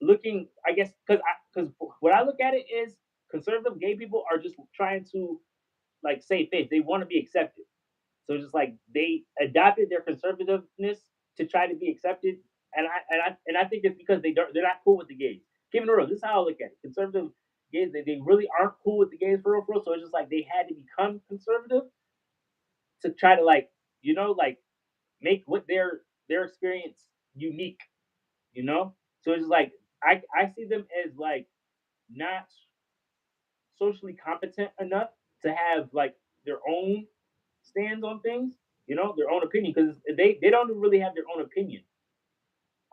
looking. I guess because what I look at it is conservative gay people are just trying to like save face. They want to be accepted. So it's just like they adopted their conservativeness to try to be accepted. And I think it's because they're not cool with the gays. Keeping it real, this is how I look at it. Conservative gays, they really aren't cool with the gays for real. So it's just like they had to become conservative to try to like, like make what their experience unique, you know? So it's just like I see them as like not socially competent enough to have like their own stands on things, their own opinion, because they don't really have their own opinion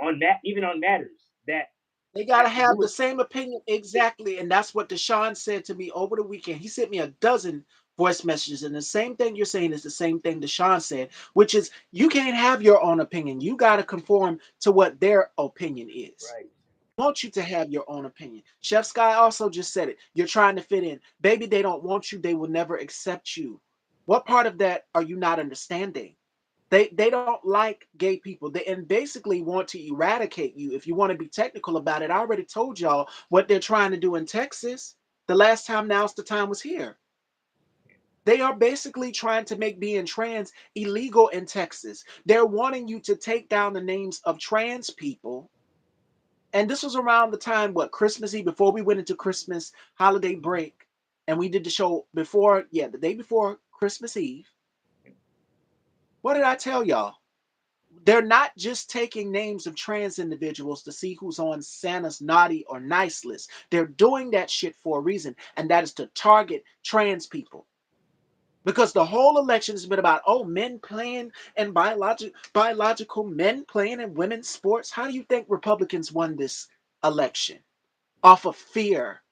on that, even on matters that They gotta have to do have the with. same opinion exactly, and that's what Deshaun said to me over the weekend. He sent me a dozen voice messages, and the same thing you're saying is the same thing Deshaun said, which is you can't have your own opinion. You gotta conform to what their opinion is. Right. Want you to have your own opinion. Chef Sky also just said it. You're trying to fit in. Baby, they don't want you. They will never accept you. What part of that are you not understanding? They don't like gay people. They and basically want to eradicate you. If you want to be technical about it, I already told y'all what they're trying to do in Texas. The last time Now's the Time was here. They are basically trying to make being trans illegal in Texas. They're wanting you to take down the names of trans people. And this was around the time, what, Christmas Eve, before we went into Christmas holiday break. And we did the show before, yeah, the day before Christmas Eve. What did I tell y'all? They're not just taking names of trans individuals to see who's on Santa's naughty or nice list. They're doing that shit for a reason, and that is to target trans people. Because the whole election has been about, oh, men playing and biological men playing in women's sports. How do you think Republicans won this election? Off of fear.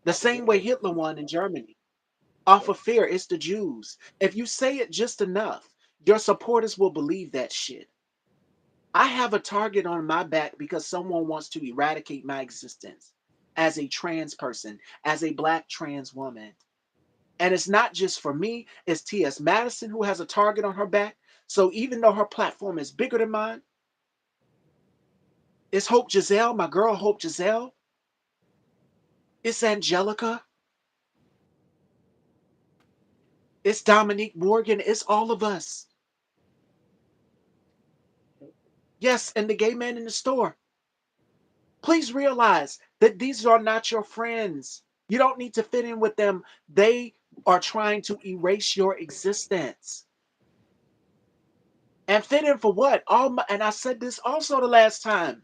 The same way Propaganda. Hitler won in Germany. Off Yep. of fear. It's the Jews. If you say it just enough, your supporters will believe that shit. I have a target on my back because someone wants to eradicate my existence as a trans person, as a black trans woman. And it's not just for me, it's T.S. Madison who has a target on her back. So even though her platform is bigger than mine, it's Hope Giselle, my girl Hope Giselle, it's Angelica, it's Dominique Morgan, it's all of us. Yes, and the gay man in the store. Please realize that these are not your friends. You don't need to fit in with them. They are trying to erase your existence. And fit in for what? And I said this also the last time.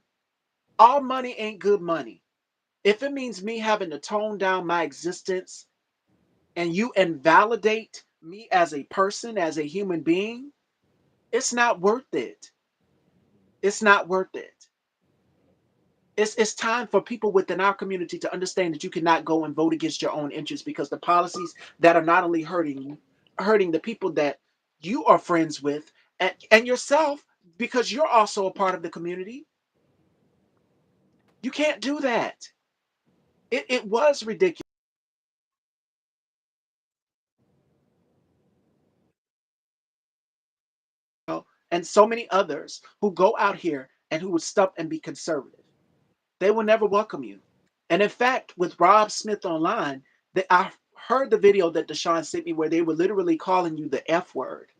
All money ain't good money. If it means me having to tone down my existence and you invalidate me as a person, as a human being, it's not worth it. It's not worth it. It's time for people within our community to understand that you cannot go and vote against your own interests because the policies that are not only hurting you, hurting the people that you are friends with and yourself because you're also a part of the community. You can't do that. It was ridiculous. And so many others who go out here and who would stop and be conservative. They will never welcome you. And in fact, with Rob Smith online, I heard the video that Deshaun sent me where they were literally calling you the F word.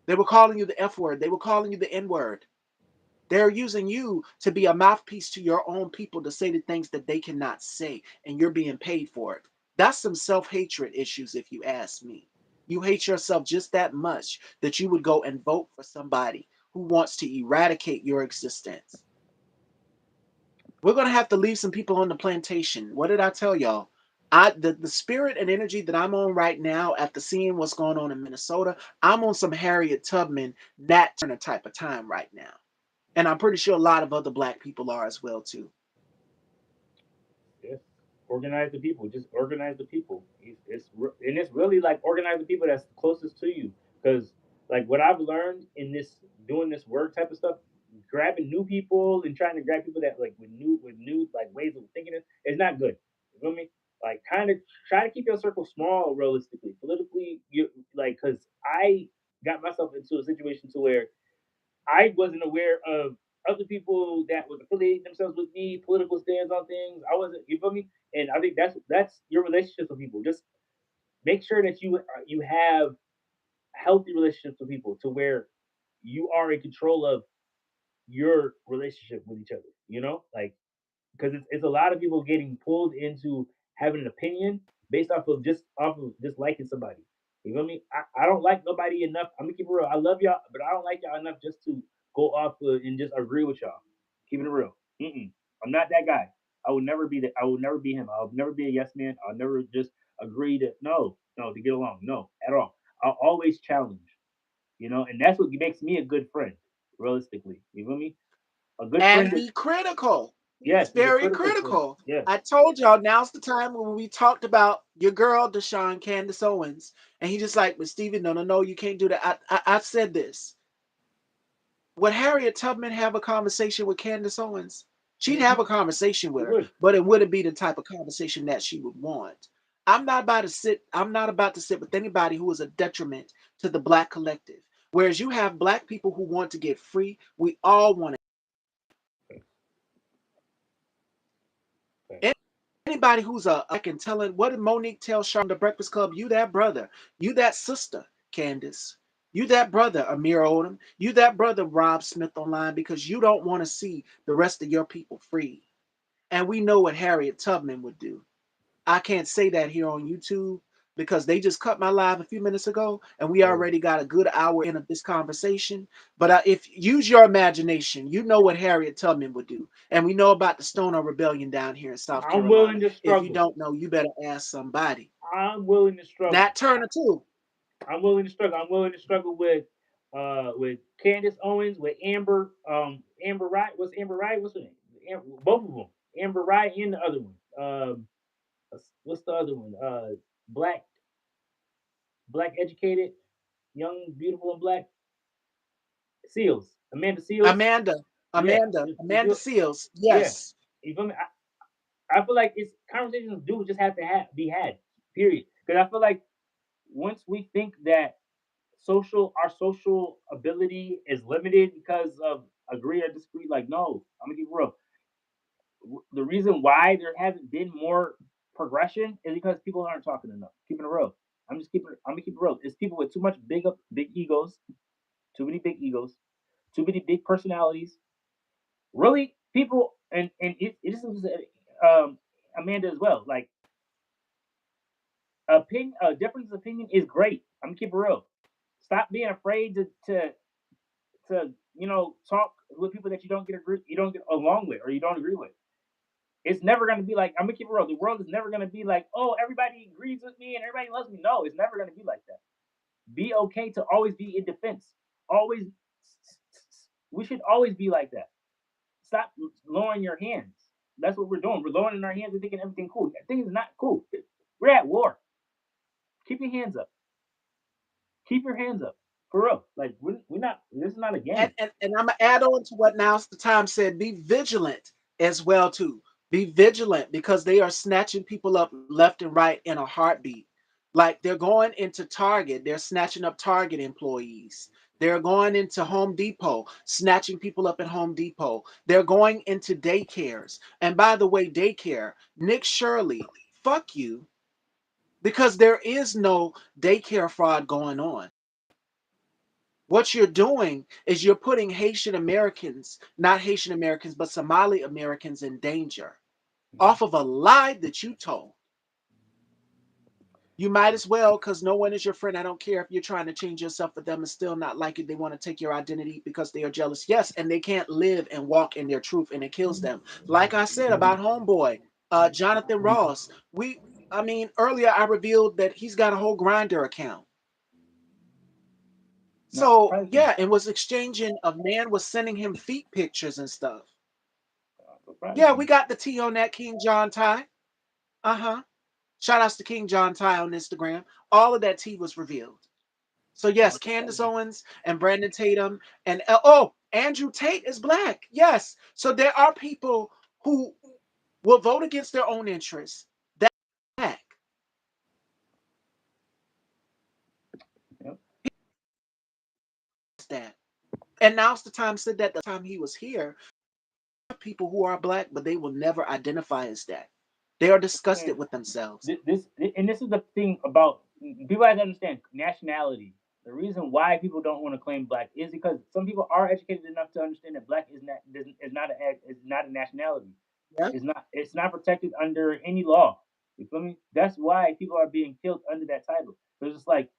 They were calling you the F word. They were calling you the N word. They're using you to be a mouthpiece to your own people to say the things that they cannot say, and you're being paid for it. That's some self hatred issues, if you ask me. You hate yourself just that much that you would go and vote for somebody who wants to eradicate your existence. We're gonna have to leave some people on the plantation. What did I tell y'all? The spirit and energy that I'm on right now after seeing what's going on in Minnesota, I'm on some Harriet Tubman, Nat Turner type of time right now. And I'm pretty sure a lot of other black people are as well too. Yes. Organize the people. Just organize the people. And it's really like organize the people that's closest to you. Because like what I've learned in this doing this work type of stuff, grabbing new people and trying to grab people that like with new like ways of thinking is not good. You feel me? Like kind of try to keep your circle small realistically. Politically, you like because I got myself into a situation to where I wasn't aware of other people that was affiliating themselves with me, political stands on things. I wasn't, you feel me? And I think that's your relationships with people. Just make sure that you have healthy relationships with people to where you are in control of your relationship with each other. Like because it's a lot of people getting pulled into having an opinion based off of just liking somebody. You feel me? I don't like nobody enough. I'm gonna keep it real. I love y'all, but I don't like y'all enough just to go off and just agree with y'all. Keeping it real. Mm-mm. I'm not that guy. I would never be that. I would never be him. I'll never be a yes man. I'll never just agree to no to get along. No, at all. I'll always challenge. And that's what makes me a good friend. Realistically, you feel me? A good friend And is be critical. yes, He's he's a very critical friend. critical. Yes. I told y'all now's the time when we talked about your girl, Deshaun Candace Owens. And he just like, but Steven, no, no, no, you can't do that. I said this. Would Harriet Tubman have a conversation with Candace Owens? She'd have a Hmm. conversation with He her, would. but it wouldn't be the type of conversation that she would want. I'm not about to sit with anybody who is a detriment to the black collective. Whereas you have black people who want to get free, we all want Okay. to. Anybody who's a I can tell it. What did Monique tell Sean the Breakfast Club? You that brother, you that sister, Candace. You that brother, Amir Odom. You that brother, Rob Smith online because you don't want to see the rest of your people free. And we know what Harriet Tubman would do. I can't say that here on YouTube because they just cut my live a few minutes ago and we Oh, already got a good hour in of this conversation. But if use your imagination, you know what Harriet Tubman would do. And we know about the Stoner Rebellion down here in South I'm willing Carolina. to If you struggle. don't know, you better ask somebody. I'm willing to struggle. Nat Turner, too. I'm willing to struggle. I'm willing to struggle with Candace Owens, with Amber Wright. What's Amber Wright? What's her name? Both of them. Amber Wright and the other one. What's the other one? Black, black educated, young, beautiful, and black. Seals. Amanda Seals. Amanda. Yeah. Amanda Seals. Yeah. Yes. You feel me? I feel like it's conversations do just have to be had. Period. Because I feel like once we think that our social ability is limited because of agree or disagree, like no, I'm gonna keep it real. The reason why there hasn't been more progression is because people aren't talking enough. Keeping it real. I'm gonna keep it real. It's people with too much big egos, too many big egos, too many big personalities. Really, people and it is Amanda as well. Like a difference of opinion is great. I'm gonna keep it real. Stop being afraid to talk with people that you don't get along with or you don't agree with. It's never gonna be like I'm gonna keep it real. The world is never gonna be like, oh, everybody agrees with me and everybody loves me. No, it's never gonna be like that. Be okay to always be in defense. Always, we should always be like that. Stop lowering your hands. That's what we're doing. We're lowering our hands and thinking everything cool. Things is not cool. We're at war. Keep your hands up. Keep your hands up. For real. Like we're not. This is not a And, game. and, and I'm going to add on to what Now's the Time said. Be vigilant as well, too. Be vigilant because they are snatching people up left and right in a heartbeat. Like they're going into Target, they're snatching up Target employees. They're going into Home Depot, snatching people up at Home Depot. They're going into daycares. And by the way, daycare, Nick Shirley, fuck you, because there is no daycare fraud going on. What you're doing is you're putting Haitian Americans, not Haitian Americans, but Somali Americans in danger off of a lie that you told. You might as well, because no one is your friend. I don't care if you're trying to change yourself for them and still not like it. They want to take your identity because they are jealous. Yes, and they can't live and walk in their truth, and it kills them. Like I said about Homeboy, Jonathan Ross. Earlier I revealed that he's got a whole grinder account. Not So surprising. yeah, and was exchanging. A man was sending him feet pictures and stuff. Not Yeah, we surprising. got the tea on that King John Ty. Uh-huh. Shout outs to King John Ty on Instagram. All of that tea was revealed. So yes, Not Candace surprising. Owens and Brandon Tatum and oh, Andrew Tate is black. Yes. So there are people who will vote against their own interests. That's black. Yep. That. And now's the time said that the time he was here, people who are black, but they will never identify as that. They are disgusted And with themselves. this is the thing about people have to understand nationality. The reason why people don't want to claim black is because some people are educated enough to understand that black is not a nationality. Yeah. It's not protected under any law. You feel me? That's why people are being killed under that title. So it's just like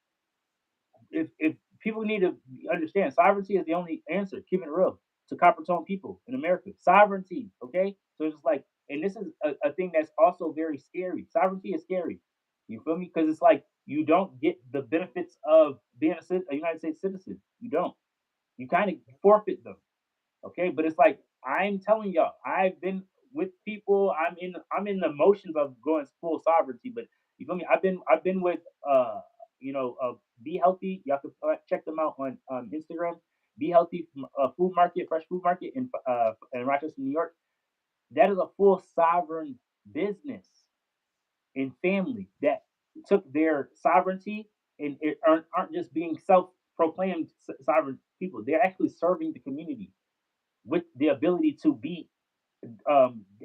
if people need to understand sovereignty is the only answer, keep it real, to copper tone people in America. Sovereignty, okay? So it's just like, and this is a thing that's also very scary. Sovereignty is scary. You feel me? Because it's like you don't get the benefits of being a United States citizen. You don't. You kind of forfeit them. Okay, but it's like I'm telling y'all, I've been with people. I'm in the motions of going full sovereignty. But you feel me? I've been with Be Healthy. Y'all can check them out on Instagram. Be Healthy Food Market, Fresh Food Market in Rochester, New York. That is a full sovereign business and family that took their sovereignty and it aren't just being self-proclaimed sovereign people. They're actually serving the community with the ability to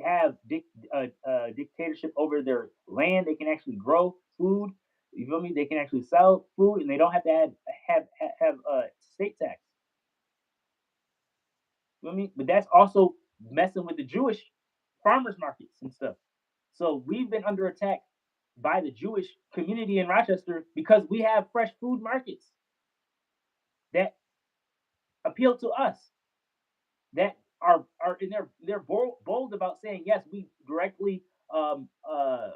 have dictatorship over their land. They can actually grow food. You feel me? They can actually sell food, and they don't have to have state tax. You feel me? But that's also messing with the Jewish farmers markets and stuff. So we've been under attack by the Jewish community in Rochester because we have fresh food markets that appeal to us, that are and they're bold about saying yes, we directly um, uh,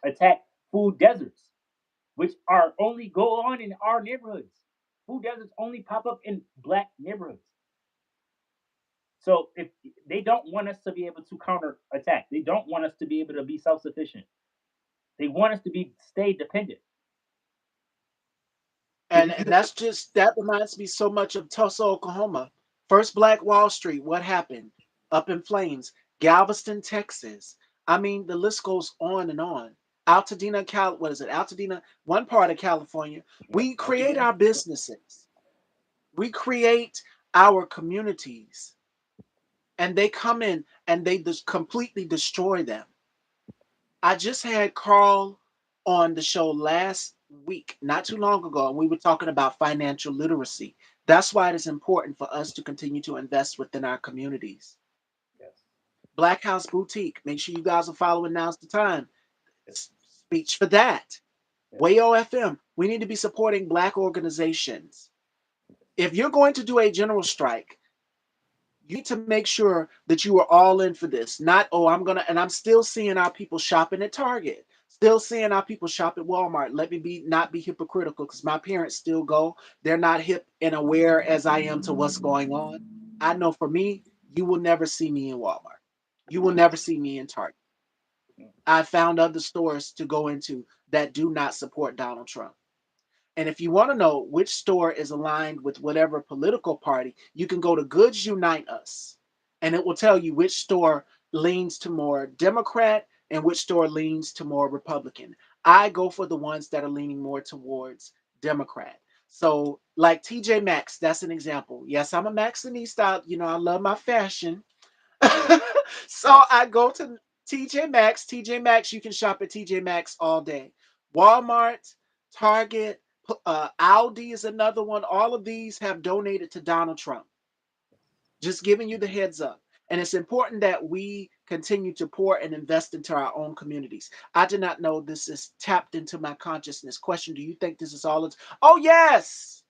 attack food deserts, which are only go on in our neighborhoods. Food deserts only pop up in black neighborhoods. So if they don't want us to be able to counter attack, they don't want us to be able to be self sufficient. They want us to be stay dependent. Because And if you that reminds me so much of Tulsa, Oklahoma. First Black Wall Street, what happened? Up in flames. Galveston, Texas. I mean, the list goes on and on. Altadena, what is it? Altadena, one part of California. We create our businesses. We create our communities, and they come in and they just completely destroy them. I just had Carl on the show last week, not too long ago, and we were talking about financial literacy. That's why it is important for us to continue to invest within our communities. yes, Black House Boutique, make sure you guys are following. Now's the time. Speech for that. yes, Wayo FM, we need to be supporting Black organizations. If you're going to do a general strike, you need to make sure that you are all in for this. Not, oh, and I'm still seeing our people shopping at Target, still seeing our people shop at Walmart. Let me not be hypocritical because my parents still go. They're not hip and aware as I am to what's going on. I know for me, you will never see me in Walmart. You will never see me in Target. I found other stores to go into that do not support Donald Trump. And if you want to know which store is aligned with whatever political party, you can go to Goods Unite Us, and it will tell you which store leans to more Democrat and which store leans to more Republican. I go for the ones that are leaning more towards Democrat. So, like TJ Maxx, that's an example. Yes, I'm a Maxxinista. You know, I love my fashion. So yes, I go to TJ Maxx. TJ Maxx, you can shop at TJ Maxx all day. Walmart, Target, Aldi is another one. All of these have donated to Donald Trump. Just giving you the heads up. And it's important that we continue to pour and invest into our own communities. I did not know this is tapped into my consciousness. Question: do you think this is all it's? Oh, yes!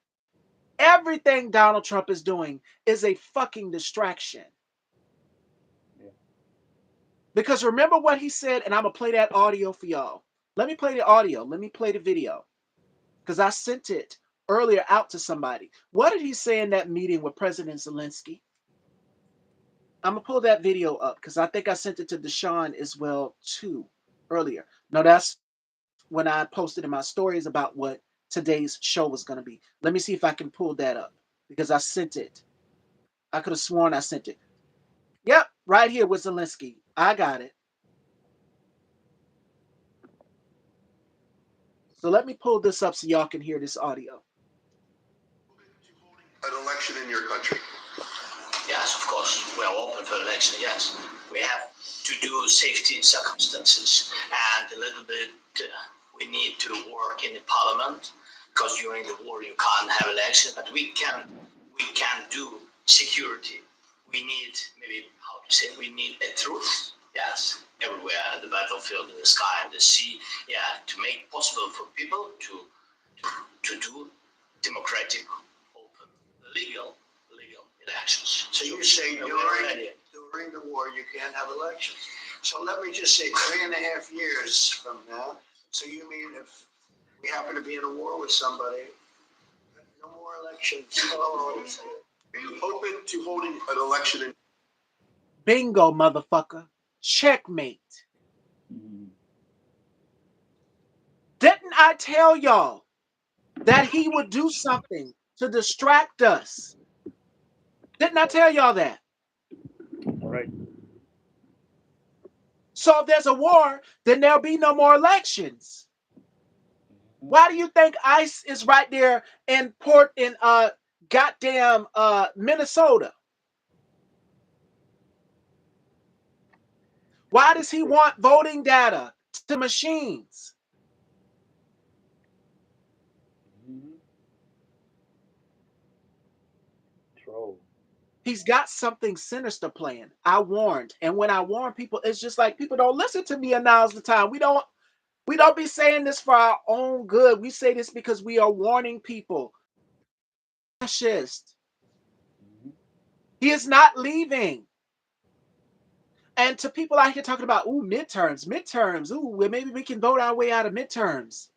Everything Donald Trump is doing is a fucking distraction. yeah. Because remember what he said, and I'm gonna play that audio for y'all. Let me play the audio. Let me play the video. Because I sent it earlier out to somebody. What did he say in that meeting with President Zelensky? I'm gonna pull that video up because I think I sent it to Deshaun as well too earlier. No, that's when I posted in my stories about what today's show was gonna be. Let me see if I can pull that up because I sent it. I could have sworn I sent it. Yep, right here with Zelensky. I got it. So let me pull this up so y'all can hear this audio. An election in your country? Yes, of course. We are open for election, yes. We have to do safety circumstances, and a little bit we need to work in the parliament because during the war you can't have elections, but we can do security. we need, maybe how to say, we need a truth, yes, everywhere, the battlefield, in the sky, in the sea, yeah, to make possible for people to do democratic, open, legal elections. So you say during the war, you can't have elections. So let me just say 3.5 years from now. So you mean if we happen to be in a war with somebody, no more elections? Oh, Are you open to holding an election in? Bingo, motherfucker. Checkmate. Mhm. Didn't I tell y'all that he would do something to distract us? Didn't I tell y'all that? All right. So if there's a war, then there'll be no more elections. Why do you think ICE is right there in goddamn Minnesota? Why does he want voting data to machines? Mhm. Troll. He's got something sinister planned. I warned. And when I warn people, it's just like people don't listen to me, and now's the time. We don't be saying this for our own good. We say this because we are warning people. Fascist. Mhm. He is not leaving. And to people out here talking about, ooh, midterms, ooh, well, maybe we can vote our way out of midterms.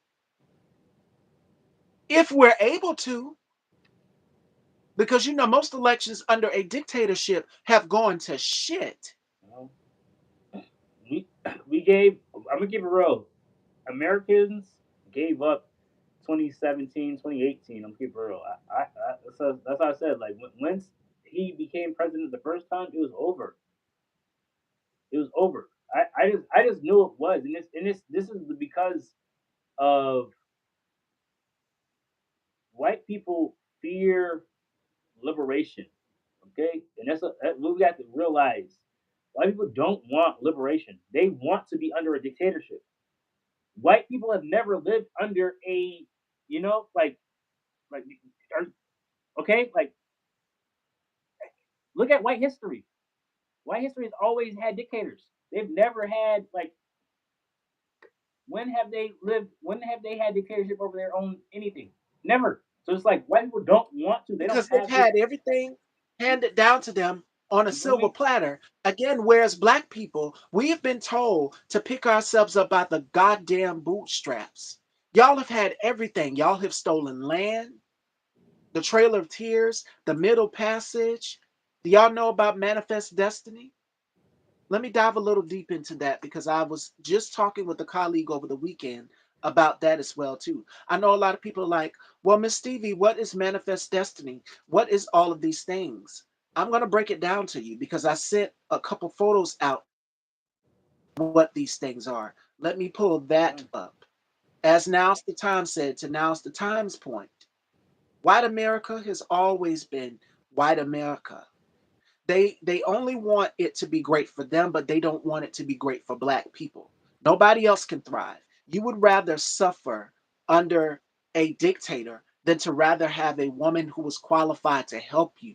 If we're able to, because most elections under a dictatorship have gone to shit. Well, we gave. I'm gonna keep it real. Americans gave up 2017, 2018. I'm gonna keep it real. That's how I said. Like once he became president the first time, it was over. It was over. I just knew it was, and this is because of white people fear liberation. Okay, and that's what we got to realize. White people don't want liberation. They want to be under a dictatorship. White people have never lived under a, like, like, okay, like, look at white history. White history has always had dictators. They've never had, like, when have they lived? When have they had dictatorship over their own anything? Never. So it's like white people don't want to. They don't Because they've have this. had everything handed down to them on a You feel silver me? platter. Again, whereas black people, we've been told to pick ourselves up by the goddamn bootstraps. Y'all have had everything. Y'all have stolen land, the Trail of Tears, the Middle Passage. Do y'all know about Manifest Destiny? Let me dive a little deep into that because I was just talking with a colleague over the weekend about that as well too. I know a lot of people are like, well, Miss Stevie, what is Manifest Destiny? What is all of these things? I'm going to break it down to you because I sent a couple photos out what these things are. Let me pull that up. As Now's the Time said, to Now's the Times point, white America has always been white America. They only want it to be great for them, but they don't want it to be great for black people. Nobody else can thrive. You would rather suffer under a dictator than to rather have a woman who was qualified to help you,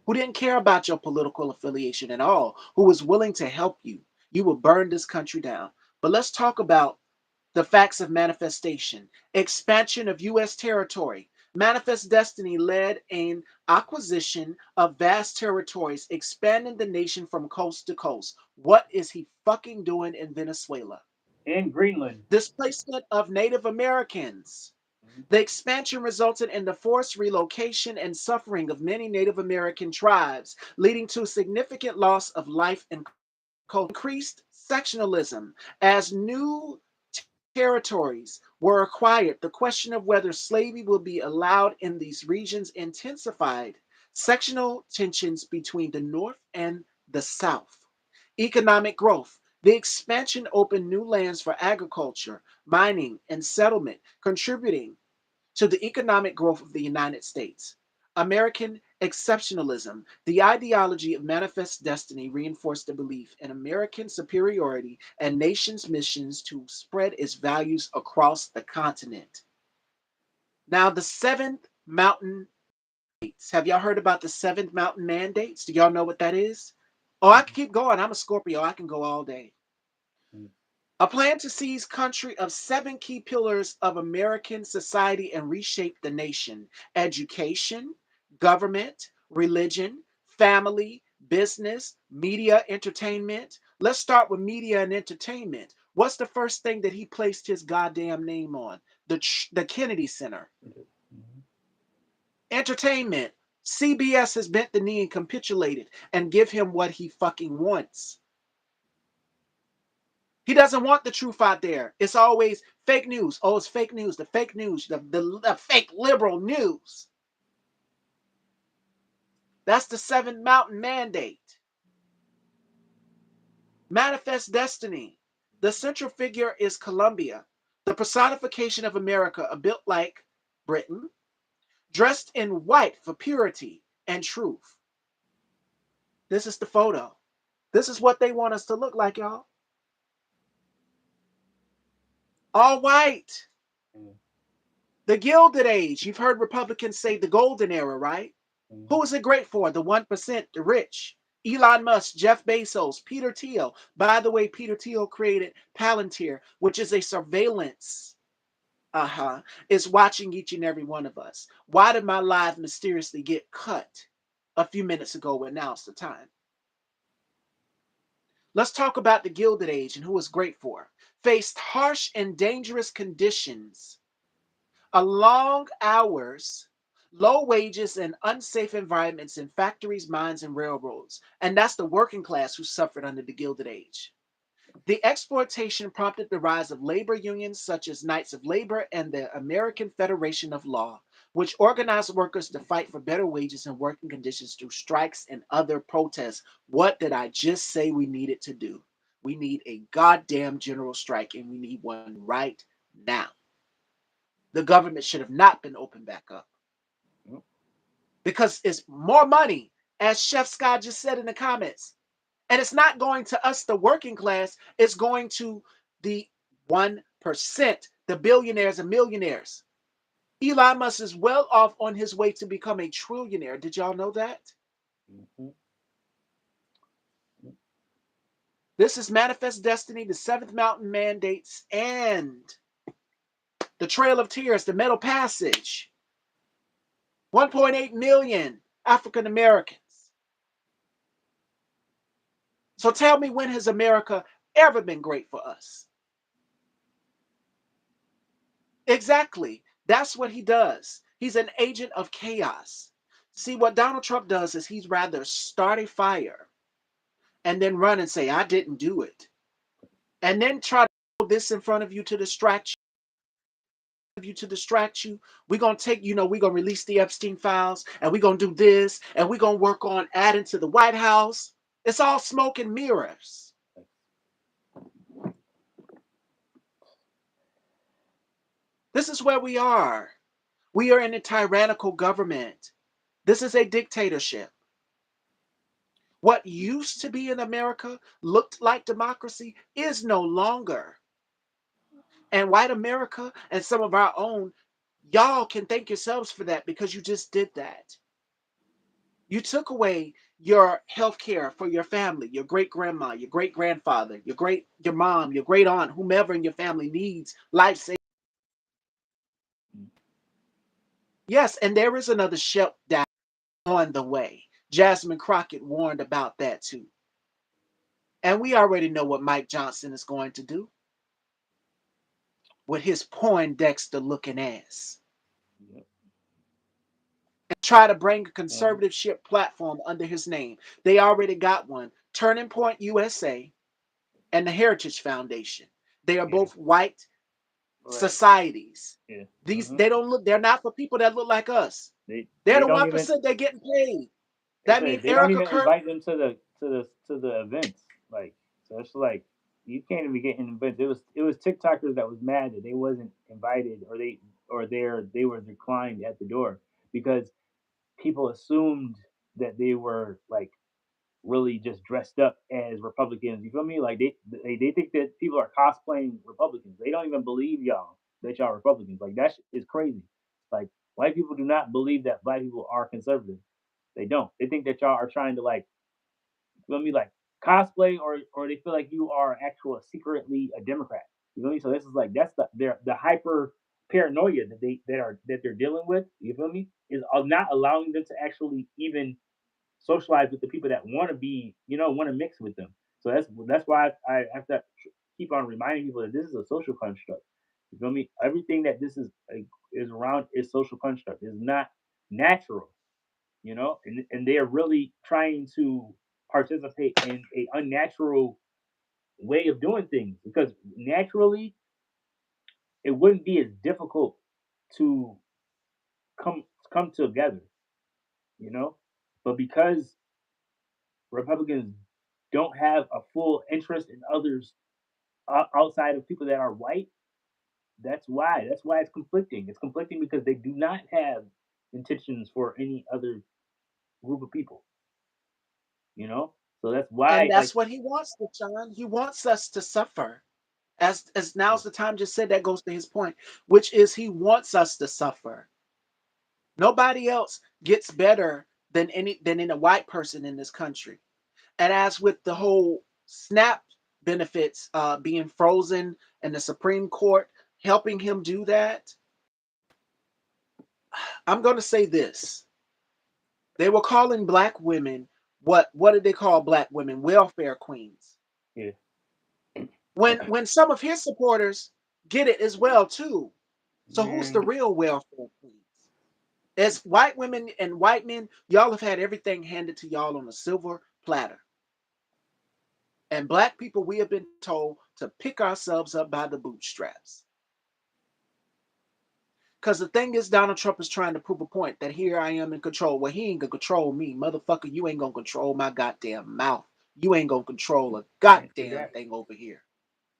who didn't care about your political affiliation at all, who was willing to help you. You will burn this country down. But let's talk about the facts of manifestation, expansion of U.S. territory. Manifest Destiny led an acquisition of vast territories, expanding the nation from coast to coast. What is he fucking doing in Venezuela? In Greenland. Displacement of Native Americans. The expansion resulted in the forced relocation and suffering of many Native American tribes, leading to significant loss of life and culture. Increased sectionalism as new territories were acquired. The question of whether slavery will be allowed in these regions intensified sectional tensions between the North and the South. Economic growth. The expansion opened new lands for agriculture, mining, and settlement, contributing to the economic growth of the United States. American exceptionalism. The ideology of manifest destiny reinforced the belief in American superiority and nations' missions to spread its values across the continent. Now, the seventh mountain Have y'all heard about the seventh mountain mandates? Do y'all know what that is? Oh, I can keep going. I'm a Scorpio. I can go all day. Mm. A plan to seize country of 7 key pillars of American society and reshape the nation: education, government, religion, family, business, media, entertainment. Let's start with media and entertainment. What's the first thing that he placed his goddamn name on? The Kennedy Center. Mhm. Entertainment. CBS has bent the knee and capitulated and give him what he fucking wants. He doesn't want the truth out there. It's always fake news. Oh, it's fake news. The fake news. The fake liberal news. That's the Seventh Mountain Mandate. Manifest Destiny. The central figure is Columbia, the personification of America, built like Britain, dressed in white for purity and truth. This is the photo. This is what they want us to look like, y'all. All white. Mm. The Gilded Age. You've heard Republicans say the golden era, right? Mhm. Who is it great for? The 1%, the rich. Elon Musk, Jeff Bezos, Peter Thiel. By the way, Peter Thiel created Palantir, which is a surveillance. Is watching each and every one of us. Why did my live mysteriously get cut a few minutes ago when now's the time? Let's talk about the Gilded Age and who it's great for. Faced harsh and dangerous conditions, long hours, low wages, and unsafe environments in factories, mines, and railroads. And that's the working class who suffered under the Gilded Age. The exploitation prompted the rise of labor unions such as Knights of Labor and the American Federation of Law, which organized workers to fight for better wages and working conditions through strikes and other protests. What did I just say we needed to do? We need a goddamn general strike, and we need one right now. The government should have not been opened back up Yep. because it's more money, as Chef Scott just said in the comments. And it's not going to us, the working class, it's going to the 1%, the billionaires and millionaires. Elon Musk is well off on his way to become a trillionaire. Did y'all know that? Mhm. This is Manifest Destiny, the Seventh Mountain Mandates, and the Trail of Tears, the Middle Passage. 1.8 million African Americans. So tell me, when has America ever been great for us? Exactly. That's what he does. He's an agent of chaos. See, what Donald Trump does is he'd rather start a fire and then run and say, I didn't do it. And then try to put this in front of you to distract you. We're gonna take, we're gonna release the Epstein files, and we're gonna do this, and we're gonna work on adding to the White House. It's all smoke and mirrors. This is where we are. We are in a tyrannical government. This is a dictatorship. What used to be in America looked like democracy is no longer. And white America and some of our own, y'all can thank yourselves for that, because you just did that. You took away your health care for your family, your great grandma, your great grandfather, your mom, your great aunt, whomever in your family needs life saving. Yes, and there is another shutdown on the way. Jasmine Crockett warned about that too. And we already know what Mike Johnson is going to do with his Poindexter looking ass. Yep. And try to bring a Mhm. conservativeship platform under his name. They already got one. Turning Point USA and the Heritage Foundation. They are Yeah. both white Right. societies. Yeah. These Hmm. they don't look, they're not for people that look like us. They're They the don't even. 1%, they're getting paid. They That said means they don't Erica even Kirk. invite them to the events. Like, so it's like you can't even get in events. It was TikTokers that was mad that they wasn't invited, or they were declined at the door because people assumed that they were like really just dressed up as Republicans. You feel me? Like they think that people are cosplaying Republicans. They don't even believe y'all that y'all Republicans. Like that is crazy. Like White people do not believe that black people are conservative. They don't. They think that y'all are trying to like, you feel me, like cosplay, or they feel like you are actual secretly a Democrat. You feel me? So this is like that's the hyper paranoia that they're dealing with. You feel me? Is not allowing them to actually even socialize with the people that want to be, want to mix with them. So that's why I have to keep on reminding people that this is a social construct. You feel me? Everything that this is around is social construct. It's not natural, and they are really trying to participate in a unnatural way of doing things because naturally it wouldn't be as difficult to come come together, you know. But because Republicans don't have a full interest in others outside of people that are white. That's why. That's why it's conflicting. It's conflicting because they do not have intentions for any other group of people. You know, so that's And why. Like, that's what he wants, John. He wants us to suffer. As now's the time just said, that goes to his point, which is he wants us to suffer. Nobody else gets better than any white person in this country. And as with the whole SNAP benefits being frozen and the Supreme Court helping him do that, I'm going to say this: they were calling black women, what did they call black women? Welfare queens. yeah, When some of his supporters get it as well too. So who's the man, real welfare queens? As white women and white men, y'all have had everything handed to y'all on a silver platter. And black people, we have been told to pick ourselves up by the bootstraps. Because the thing is, Donald Trump is trying to prove a point that here I am in control. Well, he ain't gonna control me, motherfucker. You ain't gonna control my goddamn mouth. You ain't gonna control a true goddamn that. thing over here.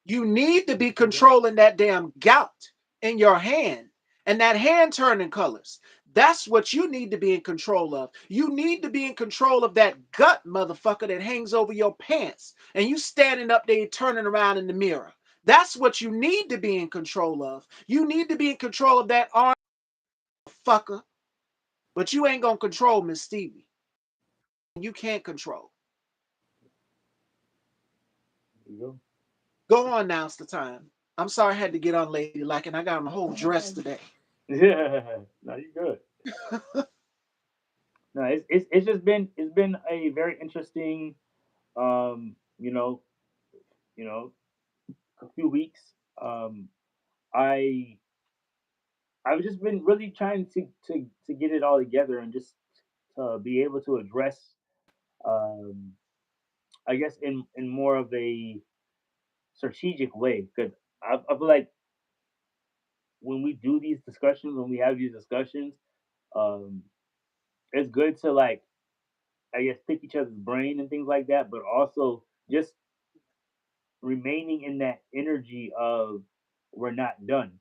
You need to be True that. controlling that damn gout in your hand and that hand turning colors. That's what you need to be in control of. You need to be in control of that gut, motherfucker, that hangs over your pants and you standing up there turning around in the mirror. That's what you need to be in control of. You need to be in control of that arm, fucker. But you ain't gonna control Miss Stevie. You can't control. There you Go on now, it's the time. I'm sorry I had to get on lady like, and I got on a whole dress today. go. Yeah, no, you're good. No, it's just been a very interesting, um, you know, you know, a few weeks. Um, I I've just been really trying to get it all together and just to be able to address, um, I guess, in more of a strategic way because I feel like when we do these discussions, when we have these discussions, um, it's good to like, I guess, pick each other's brain and things like that, but also just remaining in that energy of we're not done,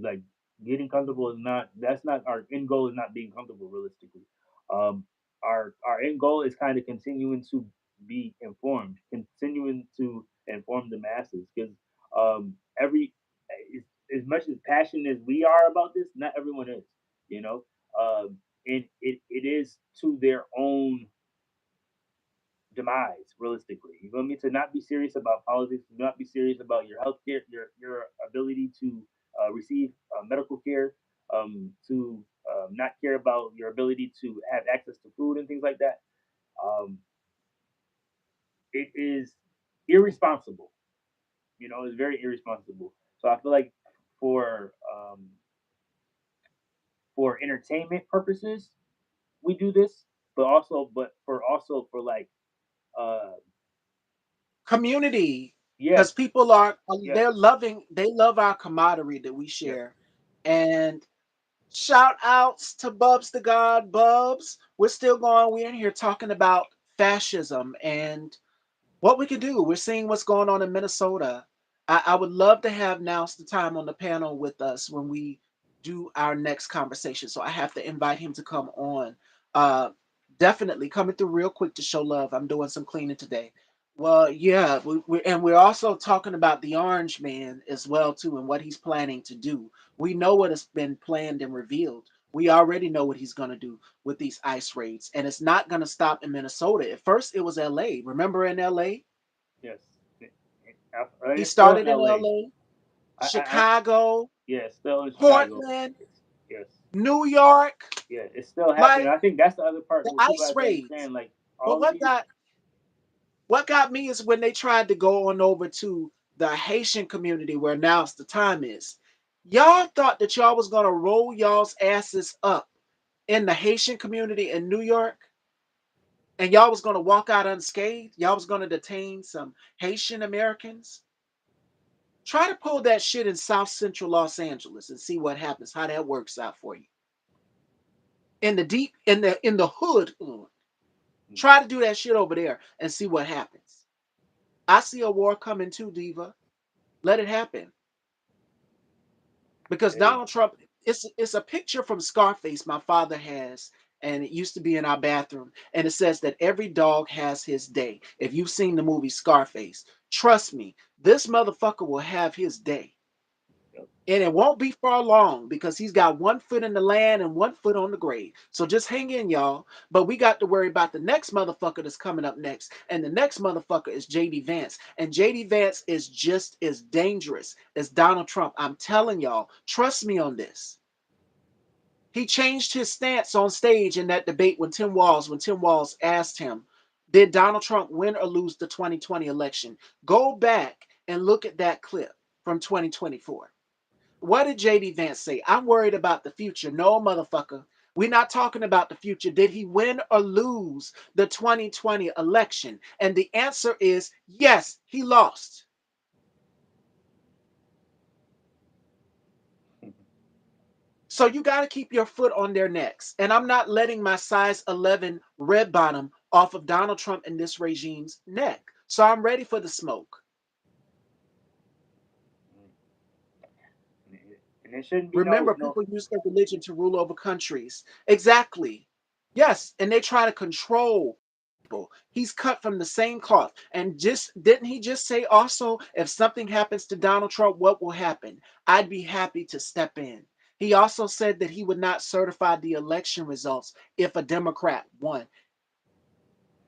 like getting comfortable is not, that's not our end goal, is not being comfortable realistically. Our end goal is kind of continuing to be informed, continuing to inform the masses because every as much as passionate as we are about this, not everyone is, you know and it is to their own demise, realistically. You know what I mean? To not be serious about politics, to not be serious about your health care, your ability to receive medical care, to not care about your ability to have access to food and things like that. Um, it is irresponsible. It's very irresponsible. So I feel like for for entertainment purposes, we do this, but also for like uh Community, because yes, people are yes, they love our camaraderie that we yes. share. And shout outs to Bubs the God. Bubs, we're still going. We're in here talking about fascism and what we can do. We're seeing what's going on in Minnesota. I would love to have Now's the Time on the panel with us when we do our next conversation. So I have to invite him to come on. Uh, Definitely coming through real quick to show love. I'm doing some cleaning today. Well, yeah, and we're also talking about the Orange Man as well too, and what he's planning to do. We know what has been planned and revealed. We already know what he's going to do with these ICE raids, and it's not going to stop in Minnesota. At first, it was LA. Remember in LA? Yes. He It's still in started in LA. LA, I Chicago, yeah, it's still in Chicago. Portland, Yes. New York. Yeah, it's still happening. Like I think that's the other part the where people ICE have to raids. understand, like But all of these. what got me is when they tried to go on over to the Haitian community where now's the time is. Y'all thought that y'all was gonna roll y'all's asses up in the Haitian community in New York, and y'all was gonna walk out unscathed. Y'all was gonna detain some Haitian Americans. Try to pull that shit in South Central Los Angeles and see what happens, how that works out for you. In the deep, in the hood, try to do that shit over there and see what happens. I see a war coming too, Diva. Let it happen. Because Hey, Donald Trump, it's a picture from Scarface my father has, and it used to be in our bathroom, and it says that every dog has his day. If you've seen the movie Scarface, trust me, this motherfucker will have his day. yep. And it won't be far long because he's got 1 foot in the land and 1 foot on the grave. So just hang in, y'all. But we got to worry about the next motherfucker that's coming up next. And the next motherfucker is JD Vance. And JD Vance is just as dangerous as Donald Trump. I'm telling y'all, trust me on this. He changed his stance on stage in that debate when Tim Walz asked him, did Donald Trump win or lose the 2020 election? Go back and look at that clip from 2024. What did JD Vance say? I'm worried about the future. No, motherfucker. We're not talking about the future. Did he win or lose the 2020 election? And the answer is yes, he lost. So you got to keep your foot on their necks. And I'm not letting my size 11 red bottom off of Donald Trump and this regime's neck. So I'm ready for the smoke. And it shouldn't be Remember, no. people use their religion to rule over countries. Exactly. Yes, and they try to control people. He's cut from the same cloth. And just didn't he just say also, if something happens to Donald Trump, what will happen? I'd be happy to step in. He also said that he would not certify the election results if a Democrat won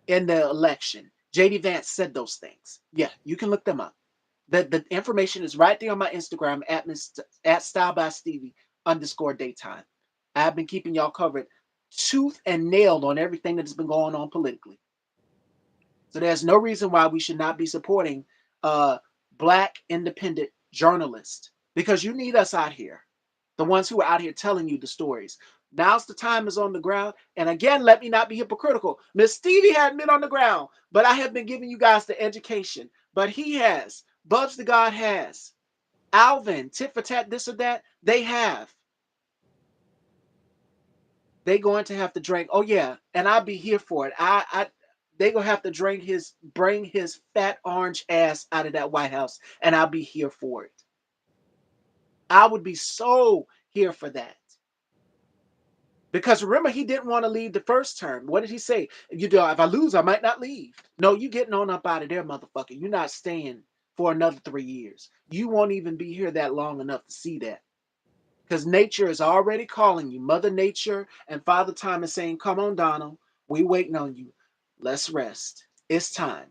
in the election. JD Vance said those things. Yeah, you can look them up. The information is right there on my Instagram at Style by Stevie _daytime. I've been keeping y'all covered tooth and nail on everything that has been going on politically. So there's no reason why we should not be supporting black independent journalists because you need us out here, the ones who are out here telling you the stories. Now's the time is on the ground. And again, let me not be hypocritical. Miss Stevie hadn't been on the ground, but I have been giving you guys the education. But he has. Bubs the God has. Alvin, tit for tat, this or that, they have. They going to have to drink. Oh yeah, and I'll be here for it. They gonna have to bring his fat orange ass out of that White House, and I'll be here for it. I would be so here for that. Because remember, he didn't want to leave the first term. What did he say? If I lose, I might not leave. No, you getting on up out of there, motherfucker. You're not staying for another 3 years. You won't even be here that long enough to see that. Because nature is already calling you. Mother Nature and Father Time is saying, come on, Donald. We waiting on you. Let's rest. It's time.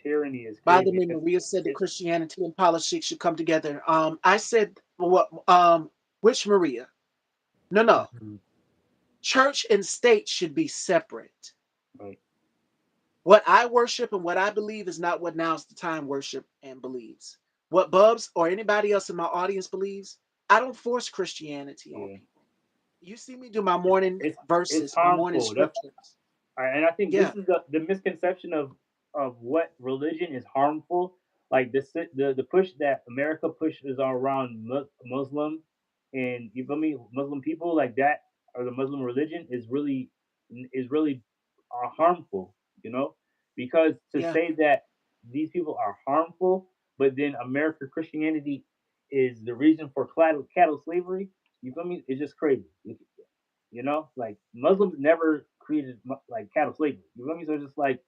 Tyranny is By the crazy. way, Maria said that It's Christianity and politics should come together. I said what? Which Maria? No. Mhm. Church and state should be separate. Right. What I worship and what I believe is not what Now's the Time worship and believes. What Bubs or anybody else in my audience believes, I don't force Christianity on Yeah. people. You see me do my morning It's it's verses, my morning harmful. That's scriptures. and I think Yeah, this is the misconception of what religion is harmful. Like the push that America pushes around Muslim and you feel me, Muslim people like that or the Muslim religion is really harmful. You know, because to yeah, say that these people are harmful, but then American Christianity is the reason for cattle slavery. You feel me? It's just crazy. You know, like Muslims never created like cattle slavery. You feel me? So it's just like,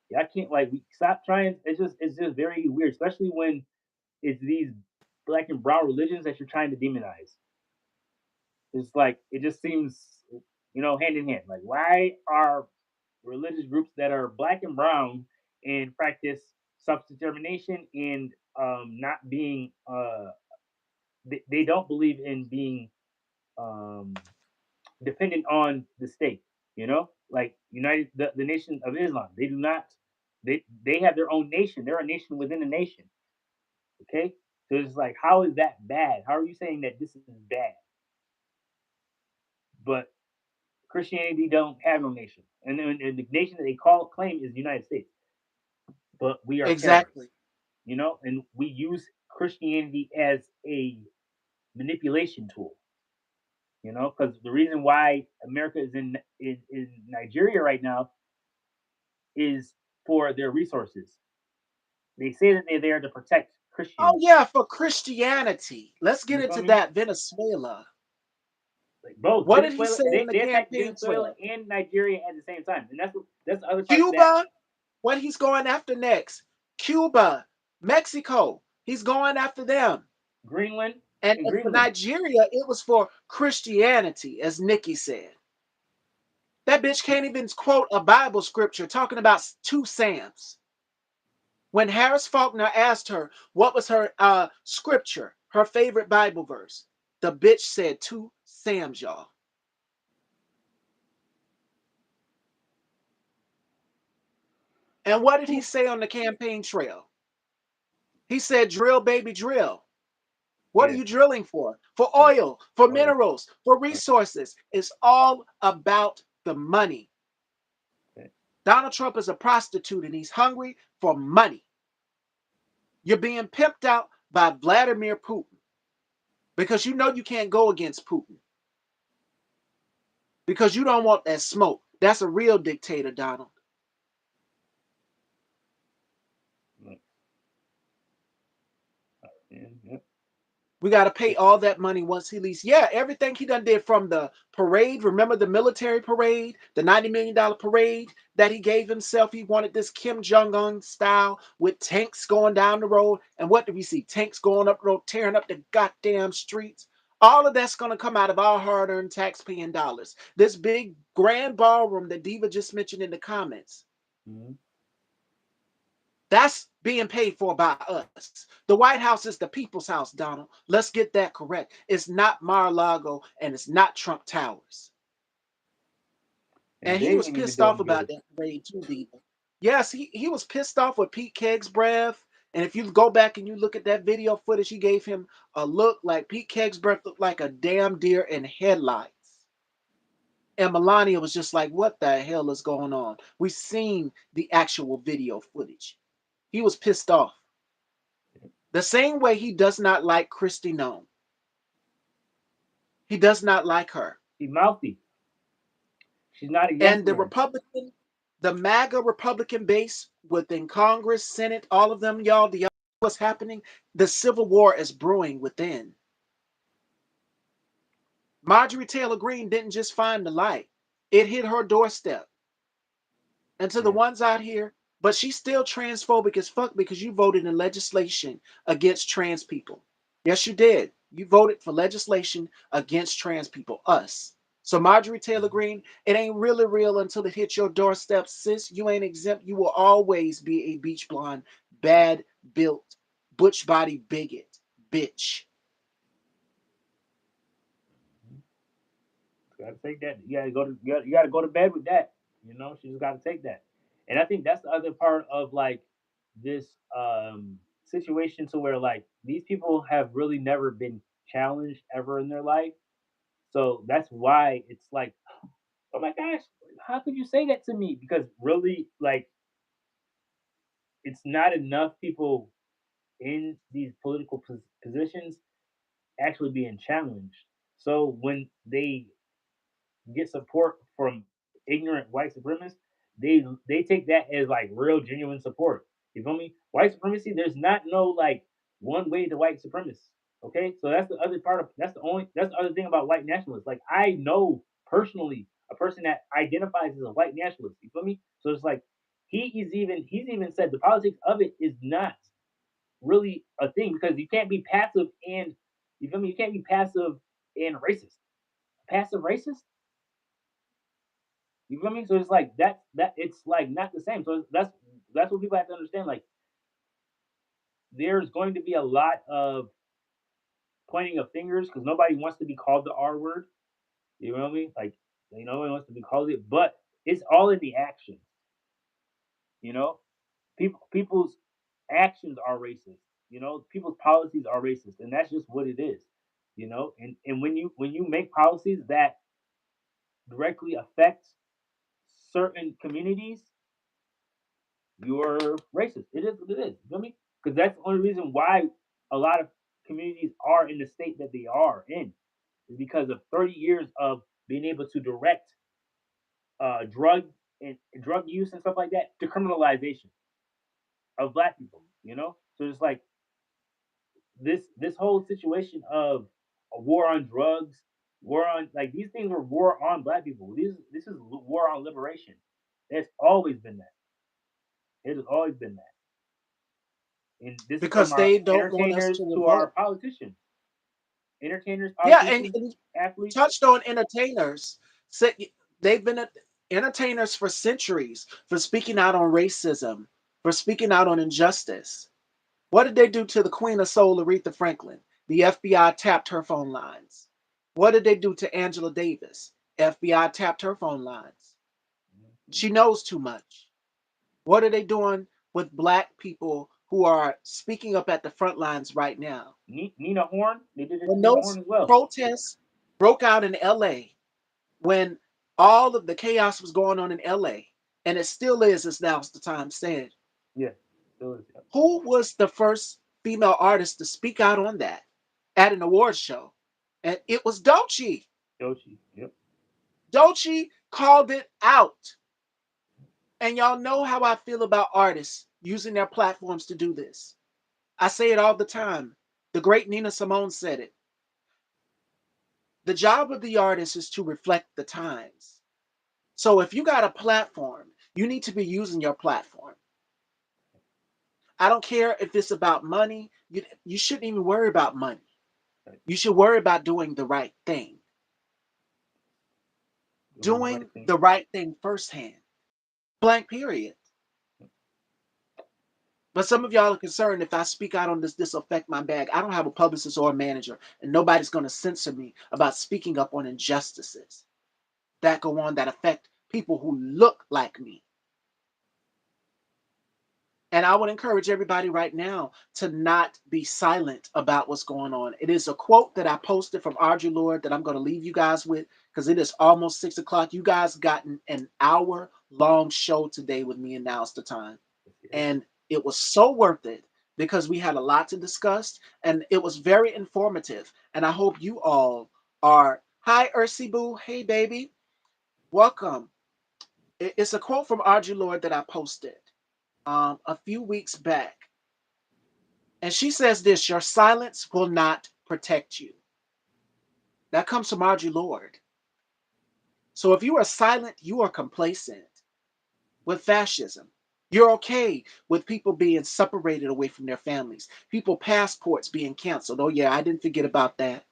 yeah, I can't like we stop trying. It's just very weird, especially when it's these black and brown religions that you're trying to demonize. It's like it just seems, hand in hand. Like, why are religious groups that are black and brown and practice self determination and not being they don't believe in being um, dependent on the state. Like the Nation of Islam. They do not. They have their own nation. They're a nation within a nation. Okay, so it's like, how is that bad? How are you saying that this is bad? But Christianity don't have no nation, and the nation that they claim is the United States. But we are Exactly. terrorists, and we use Christianity as a manipulation tool. Because the reason why America is in Nigeria right now is for their resources. They say that they're there to protect Oh Christians. yeah, for Christianity. Let's get You feel into me? that. Venezuela. Like, bro, What did he Venezuela, say on the they attacked campaign Venezuela trail? and Nigeria at the same time, and that's the other part that Cuba, what he's going after next. Cuba, Mexico, he's going after them. Greenland And and for Greenland. Nigeria, it was for Christianity, as Nikki said. That bitch can't even quote a Bible scripture talking about two Sams. When Harris Faulkner asked her what was her scripture, her favorite Bible verse, the bitch said two Sams, y'all. And what did he say on the campaign trail? He said, drill, baby, drill. What are Yeah, you drilling for? For right. oil, for Oil. minerals, for Right. resources. It's all about the money. Okay. Donald Trump is a prostitute and he's hungry for money. You're being pimped out by Vladimir Putin because you know you can't go against Putin because you don't want that smoke. That's a real dictator, Donald. Right. Yeah. We got to pay all that money once he leaves. Yeah, everything he done did from the parade. Remember the military parade, the $90 million parade that he gave himself? He wanted this Kim Jong-un style with tanks going down the road. And what do we see? Tanks going up the road, tearing up the goddamn streets. All of that's going to come out of our hard-earned tax-paying dollars. This big grand ballroom that Diva just mentioned in the comments. Mm-hmm. That's being paid for by us. The White House is the people's house, Donald. Let's get that correct. It's not Mar-a-Lago and it's not Trump Towers. And And they he was ain't even pissed doing off it good. about that parade too, Diva. Yes, he was pissed off with Pete Kegg's breath. And if you go back and you look at that video footage, he gave him a look like Pete Kegg's breath looked like a damn deer in headlights. And Melania was just like, what the hell is going on? We've seen the actual video footage. He was pissed off. The same way he does not like Kristi Noem. He does not like her. She's mouthy. She's not a yes And man. the MAGA Republican base within Congress, Senate, all of them, y'all, do y'all know what's happening? The civil war is brewing within. Marjorie Taylor Greene didn't just find the light. It hit her doorstep. And to the Yeah. ones out here, but she's still transphobic as fuck because you voted in legislation against trans people. Yes, you did. You voted for legislation against trans people, us. So Marjorie Taylor Greene, it ain't really real until it hits your doorstep, sis. You ain't exempt. You will always be a beach blonde, bad built, butch body bigot, bitch. You gotta take that. You gotta go to bed with that. She just gotta take that. And I think that's the other part of like this situation to where like these people have really never been challenged ever in their life. So that's why it's like, oh my gosh, how could you say that to me? Because really, like, it's not enough people in these political positions actually being challenged. So when they get support from ignorant white supremacists, they take that as like real genuine support. You feel me? White supremacy, there's not no like one way to white supremacists. Okay, so that's the other part of that's the other thing about white nationalists. Like I know personally a person that identifies as a white nationalist. You feel me? So it's like he's even said the politics of it is not really a thing because you can't be passive and you feel me? You can't be passive and racist. passive racist. You feel me? So it's like that it's like not the same. So that's what people have to understand. Like there's going to be a lot of pointing of fingers because nobody wants to be called the R word. You know what I mean? Like nobody wants to be called it, but it's all in the action. You know, people's actions are racist. People's policies are racist, and that's just what it is. And when you make policies that directly affect certain communities, you're racist. It is what it is. You feel me? Because that's the only reason why a lot of communities are in the state that they are in, is because of 30 years of being able to direct drug use and stuff like that to criminalization of black people. So it's like this whole situation of a war on drugs, war on like these things were war on black people. This is war on liberation. It's always been that. It has always been that. And this is from because our they don't want us entertainers to to our revolt. politicians. Entertainers, Yeah, politicians, and athletes. touched on entertainers. Said they've been entertainers for centuries for speaking out on racism, for speaking out on injustice. What did they do to the Queen of Soul, Aretha Franklin? The FBI tapped her phone lines. What did they do to Angela Davis? FBI tapped her phone lines. She knows too much. What are they doing with black people who are speaking up at the front lines right now? Nina Horn, they did it to When Nina Horn those as well. protests broke out in LA, when all of the chaos was going on in LA, and it still is, as now the time said, Yeah, those, yeah. who was the first female artist to speak out on that at an awards show? And it was Doechii. Doechii, yep. Doechii called it out. And y'all know how I feel about artists using their platforms to do this. I say it all the time. The great Nina Simone said it. The job of the artist is to reflect the times. So if you got a platform, you need to be using your platform. I don't care if it's about money. You shouldn't even worry about money. You should worry about doing the right thing. Doing the right Doing thing. the right thing firsthand. Blank period. But some of y'all are concerned if I speak out on this will affect my bag. I don't have a publicist or a manager, and nobody's going to censor me about speaking up on injustices that go on that affect people who look like me. And I would encourage everybody right now to not be silent about what's going on. It is a quote that I posted from Audre Lorde that I'm going to leave you guys with because it is almost 6 o'clock. You guys got an hour long show today with me, and now's the time. And it was so worth it because we had a lot to discuss and it was very informative. And I hope you all are. Hi, Ursi Boo. Hey, baby. Welcome. It's a quote from Audre Lorde that I posted a few weeks back. And she says this: your silence will not protect you. That comes from Audre Lorde. So if you are silent, you are complacent with fascism. You're okay with people being separated away from their families, people passports being canceled. Oh yeah, I didn't forget about that.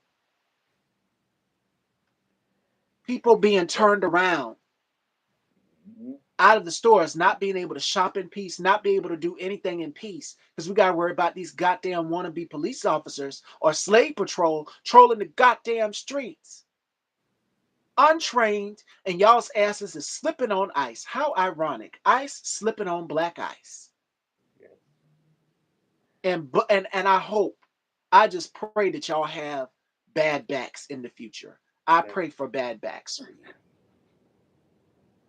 People being turned around Mm-hmm. out of the stores, not being able to shop in peace, not being able to do anything in peace because we got to worry about these goddamn wannabe police officers or slave patrol trolling the goddamn streets. Untrained, and y'all's asses is slipping on ice. How ironic. Ice slipping on black ice. Yeah. And I hope, I just pray that y'all have bad backs in the future. I Yeah. pray for bad backs for you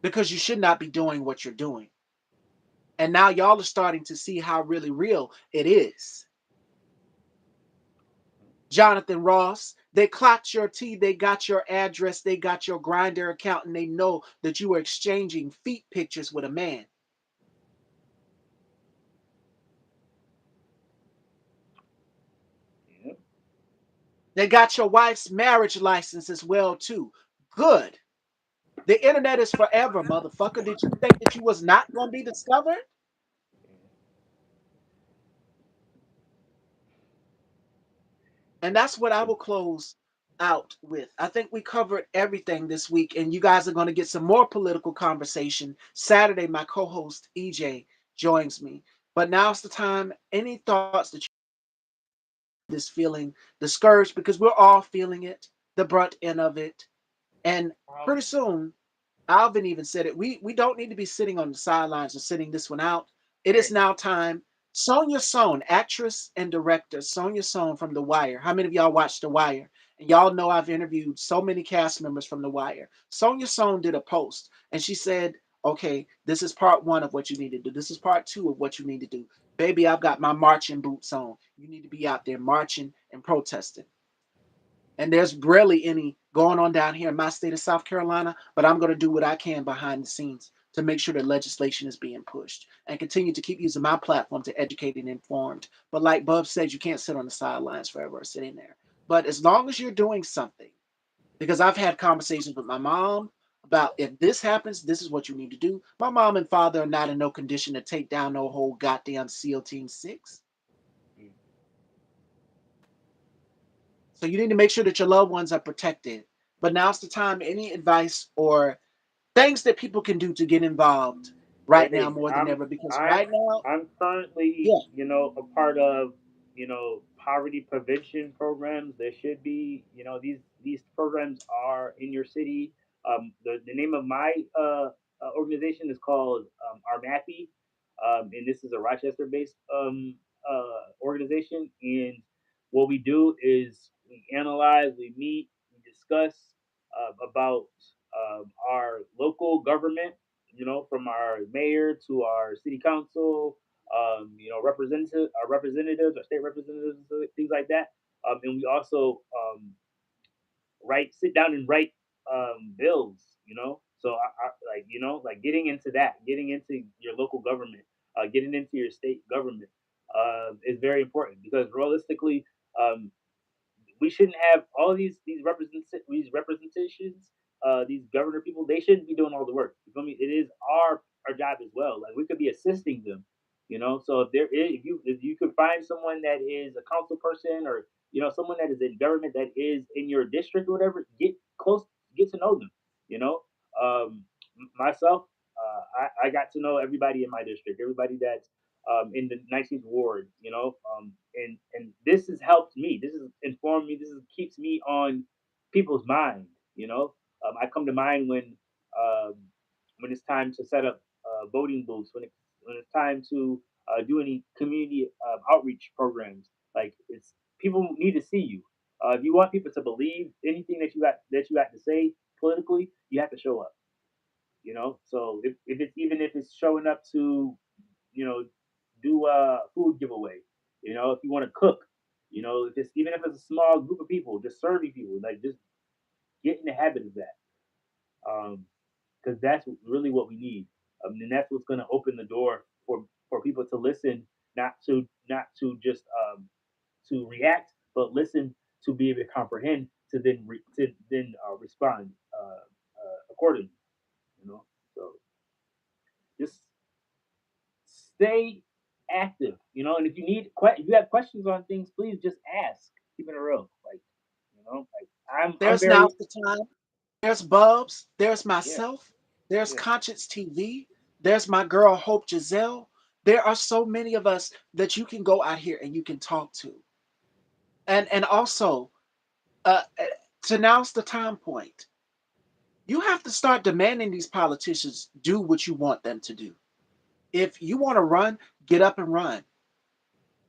because you should not be doing what you're doing. And now y'all are starting to see how really real it is. Jonathan Ross, they clocked your tea, they got your address, they got your Grindr account, and they know that you were exchanging feet pictures with a man. Yeah. They got your wife's marriage license as well too. Good. The internet is forever, motherfucker. Did you think that you was not going to be discovered? And that's what I will close out with. I think we covered everything this week, and you guys are going to get some more political conversation. Saturday, my co host EJ joins me. But now's the time. Any thoughts that you this feeling discouraged because we're all feeling it, the brunt end of it. And Um, pretty soon, Alvin even said it. We don't need to be sitting on the sidelines and sitting this one out. It is right. now time. Sonia Sohn, actress and director, Sonia Sohn from The Wire. How many of y'all watched The Wire? And y'all know I've interviewed so many cast members from The Wire. Sonia Sohn did a post and she said, okay, this is part one of what you need to do. This is part two of what you need to do. Baby, I've got my marching boots on. You need to be out there marching and protesting. And there's rarely any going on down here in my state of South Carolina, but I'm going to do what I can behind the scenes to make sure that legislation is being pushed and continue to keep using my platform to educate and informed. But like Bub said, you can't sit on the sidelines forever or sitting there. But as long as you're doing something, because I've had conversations with my mom about if this happens, this is what you need to do. My mom and father are not in no condition to take down no whole goddamn SEAL Team 6. Mm. So you need to make sure that your loved ones are protected. But now's the time. Any advice or things that people can do to get involved right now Hey, more than ever? Because I'm right now, I'm currently, yeah, a part of, poverty prevention programs. There should be, these programs are in your city. The name of my organization is called RMAPI, and this is a Rochester-based organization. And what we do is we analyze, we meet, we discuss about our local government, from our mayor to our city council, our representatives, our state representatives, things like that. And we also sit down and write bills. So like getting into that, getting into your local government, getting into your state government is very important because realistically, um, we shouldn't have all these representations, these governor people. They shouldn't be doing all the work. You feel me? It is our job as well. Like we could be assisting them. So if you could find someone that is a council person or someone that is in government that is in your district or whatever, get close, get to know them. You know, myself, I got to know everybody in my district, everybody that's in the 19th ward, and this has helped me. This has informed me. Keeps me on people's mind. I come to mind um, when it's time to set up voting booths, when it's time to do any community outreach programs. Like it's people need to see you. If you want people to believe anything that you got to say politically, you have to show up. So if it's even if it's showing up to you know do a food giveaway. If you want to cook, if it's even if it's a small group of people, just serving people, like just get in the habit of that, because that's really what we need, and that's what's going to open the door for people to listen, not to just to react, but listen to be able to comprehend to then respond accordingly. You know, so just stay active, and if if you have questions on things, please just ask. Keep it real, like I'm there's now very the time. There's Bubs. There's yeah myself. There's yeah Conscience TV. There's my girl Hope Giselle. There are so many of us that you can go out here and you can talk to. And also, to now's the time point. You have to start demanding these politicians do what you want them to do. If you want to run, get up and run.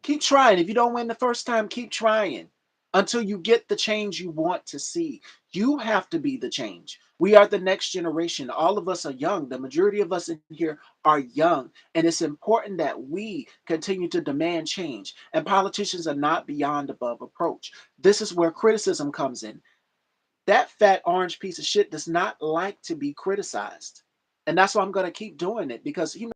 Keep trying. If you don't win the first time, keep trying until you get the change you want to see. You have to be the change. We are the next generation. All of us are young. The majority of us in here are young. And it's important that we continue to demand change. And politicians are not beyond above approach. This is where criticism comes in. That fat orange piece of shit does not like to be criticized. And that's why I'm going to keep doing it because he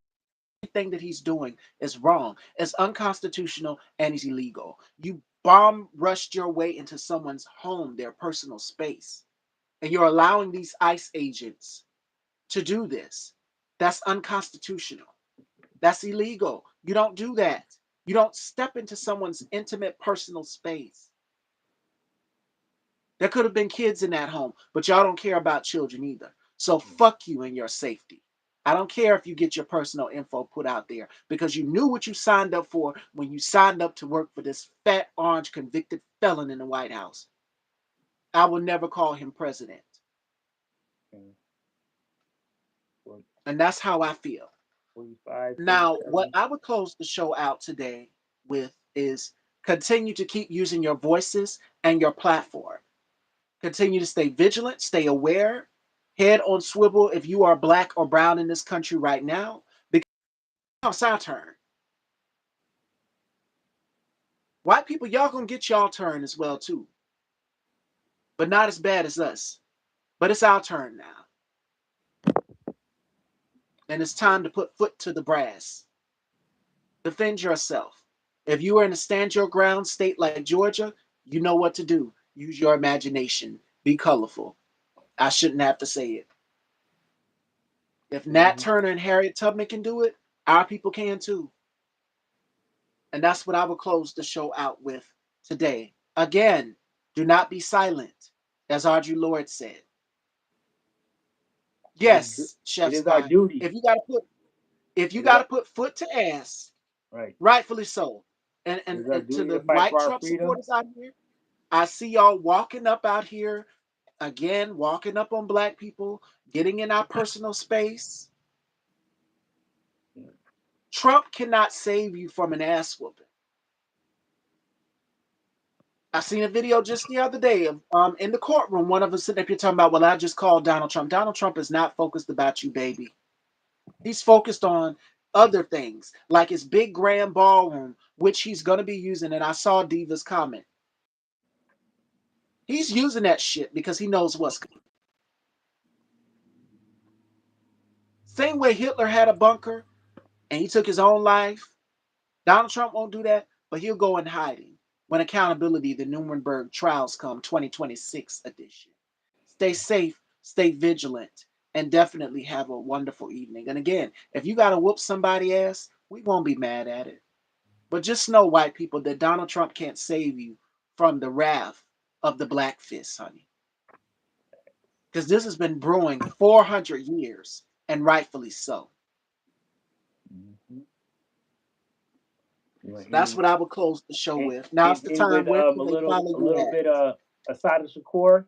everything that he's doing is wrong. It's unconstitutional and it's illegal. You bomb rushed your way into someone's home, their personal space, and you're allowing these ICE agents to do this. That's unconstitutional. That's illegal. You don't do that. You don't step into someone's intimate personal space. There could have been kids in that home, but y'all don't care about children either. So fuck you and your safety. I don't care if you get your personal info put out there because you knew what you signed up for when you signed up to work for this fat orange convicted felon in the White House. I will never call him president. Mm. Well, And that's how I feel. 45, Now, what 47. I would close the show out today with is continue to keep using your voices and your platform. Continue to stay vigilant, stay aware, head on swivel if you are black or brown in this country right now, because now it's our turn. White people, y'all gonna get y'all turn as well too, but not as bad as us. But it's our turn now, and it's time to put foot to the brass. Defend yourself. If you are in a stand your ground state like Georgia, you know what to do. Use your imagination. Be colorful. I shouldn't have to say it. If Nat Mm-hmm. Turner and Harriet Tubman can do it, our people can too. And that's what I will close the show out with today. Again, do not be silent, as Audre Lorde said. It is, Yes, it Chef is our Spy. duty. If you gotta put if you It is our, gotta put foot to ass, right. rightfully so. And It and, is our and to duty the to fight white for our Trump freedom. supporters out here, I see y'all walking up out here again, walking up on black people, getting in our personal space. Trump cannot save you from an ass whooping. I seen a video just the other day of in the courtroom, one of us sitting up here talking about, well, I just called Donald Trump. Donald Trump is not focused about you, baby. He's focused on other things, like his big grand ballroom, which he's gonna be using. And I saw Diva's comment. He's using that shit because he knows what's coming. Same way Hitler had a bunker and he took his own life. Donald Trump won't do that, but he'll go in hiding when accountability, the Nuremberg trials come, 2026 edition. Stay safe, stay vigilant, and definitely have a wonderful evening. And again, if you got to whoop somebody ass, we won't be mad at it. But just know, white people, that Donald Trump can't save you from the wrath of the black fist, honey. Because this has been brewing 400 years, and rightfully so. Mm-hmm. You want So to that's end, what I would close the show end, with. Now it's the end time. with Where can they follow a you little at? bit Asada Shakur.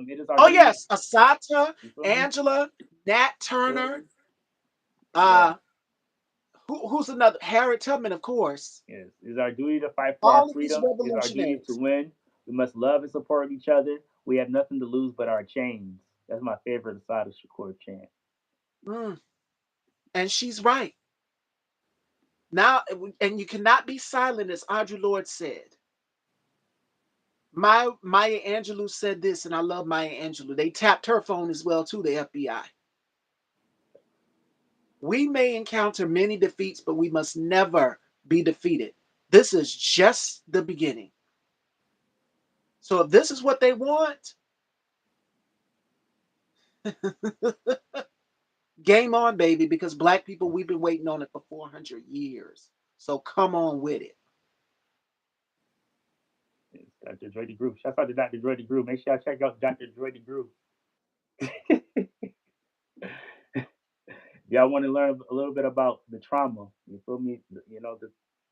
It is our Oh duty. yes, Asata, You feel me? Angela, Nat Feel Turner. me? Yeah. Uh, who's another? Harriet Tubman, of course. Yes. It is our duty to fight for our All of these freedom. It is our duty to revolutionaries. win. We must love and support each other. We have nothing to lose but our chains. That's my favorite Asada Shakur chant. Mm, and she's right. Now, and you cannot be silent, as Audre Lorde said. Maya Angelou said this, and I love Maya Angelou. They tapped her phone as well, too, the FBI. We may encounter many defeats, but we must never be defeated. This is just the beginning. So if this is what they want, game on, baby, because black people, we've been waiting on it for 400 years. So come on with it. It's Dr. Dre Groove. Shout out to Dr. Dre Groove. Make sure y'all check out Dr. Dre Groove. Y'all want to learn a little bit about the trauma. You feel me? You know,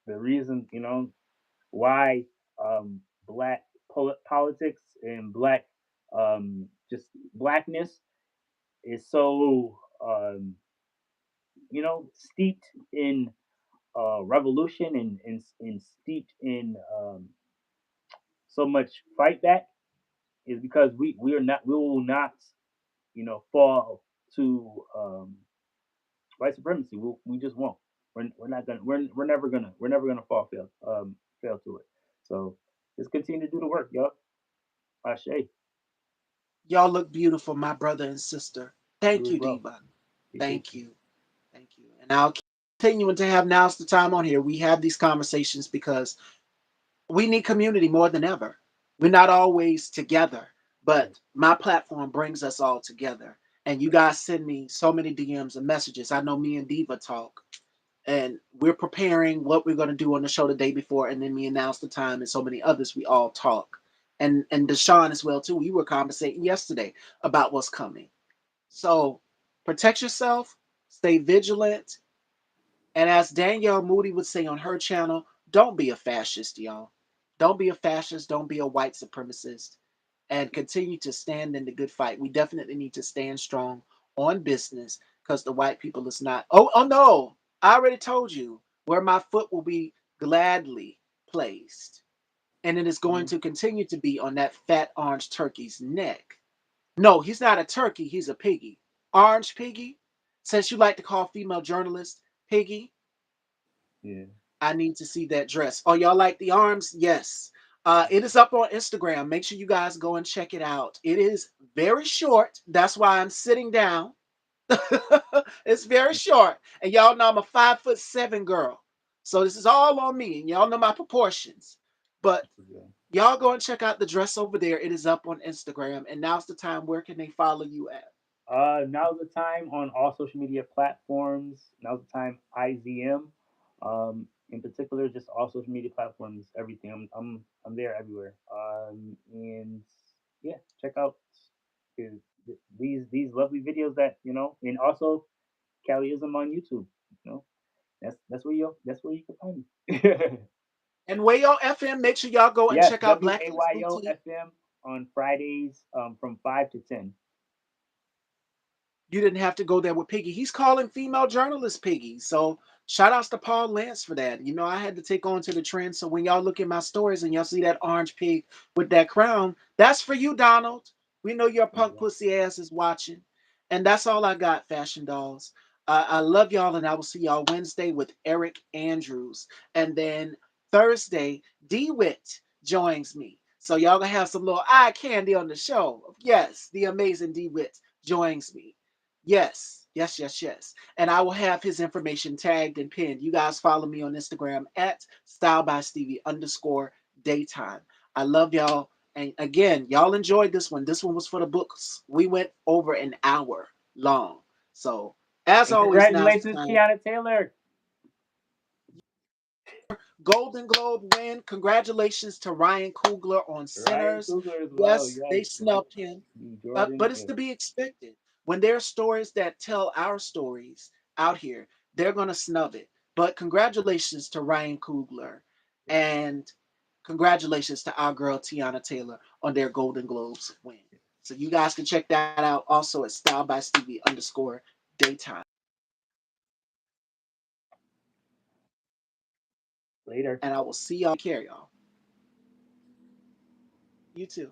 the reason, why black politics and black just blackness is so steeped in revolution and steeped in so much fight back is because we will not fall to white supremacy. We just won't. We're not gonna. We're never gonna fail to it. So just continue to do the work, y'all. Ashe. Y'all look beautiful, my brother and sister. You Thank as you, well. Diva. Appreciate Thank you. you. Thank you. And I'll continuing to have now's the time on here. We have these conversations because we need community more than ever. We're not always together, Right. but my platform brings us all together. And you Right. guys send me so many DMs and messages. I know me and Diva talk, and we're preparing what we're going to do on the show the day before, and then we announce the time, and so many others. We all talk. and Deshaun as well too. We were conversating yesterday about what's coming. So protect yourself, stay vigilant, and as Danielle Moody would say on her channel, don't be a fascist, y'all. Don't be a fascist. Don't be a white supremacist. And continue to stand in the good fight. We definitely need to stand strong on business because the white people is not. Oh no! I already told you where my foot will be gladly placed, and it is going Mhm. to continue to be on that fat orange turkey's neck. No, he's not a turkey. He's a piggy. Orange piggy. Since you like to call female journalists piggy, Yeah. I need to see that dress. Oh, y'all like the arms? Yes. It is up on Instagram. Make sure you guys go and check it out. It is very short. That's why I'm sitting down. It's very short. And y'all know I'm a 5'7" girl. So this is all on me. And y'all know my proportions. But Yeah. y'all go and check out the dress over there. It is up on Instagram. And now's the time. Where can they follow you at? Now's the time on all social media platforms. Now's the time IZM. In particular, just all social media platforms, everything. I'm there everywhere. And yeah, check out his, these lovely videos that and also Caliism on YouTube. You know, that's where you can find me. And Wayo FM, make sure y'all go and Yes, check out Black Links WAYO Boutique. FM on Fridays from 5 to 10. You didn't have to go there with Piggy. He's calling female journalists Piggy. So shout outs to Paul Lance for that. You know, I had to take on to the trend. So when y'all look at my stories and y'all see that orange pig with that crown, that's for you, Donald. We know your punk pussy ass is watching. And that's all I got, Fashion Dolls. I love y'all, and I will see y'all Wednesday with Eric Andrews. And then Thursday, DeWitt joins me. So y'all gonna have some little eye candy on the show. Yes, the amazing DeWitt joins me. Yes, yes, yes, yes. And I will have his information tagged and pinned. You guys follow me on Instagram at stylebystevie_daytime. I love y'all. And again, y'all enjoyed this one. This one was for the books. We went over an hour long. So, as And always, now's the congratulations, time. Tiana Taylor. Golden Globe win. Congratulations to Ryan Coogler on Ryan Sinners. Coogler as well. Yes, Yes. they snubbed him. Jordan. But it's Yes. to be expected. When there are stories that tell our stories out here, they're going to snub it. But congratulations to Ryan Coogler. And congratulations to our girl Tiana Taylor on their Golden Globes win. So you guys can check that out also at stylebystevie_daytime. Later. And I will see y'all. Take care, y'all. You too.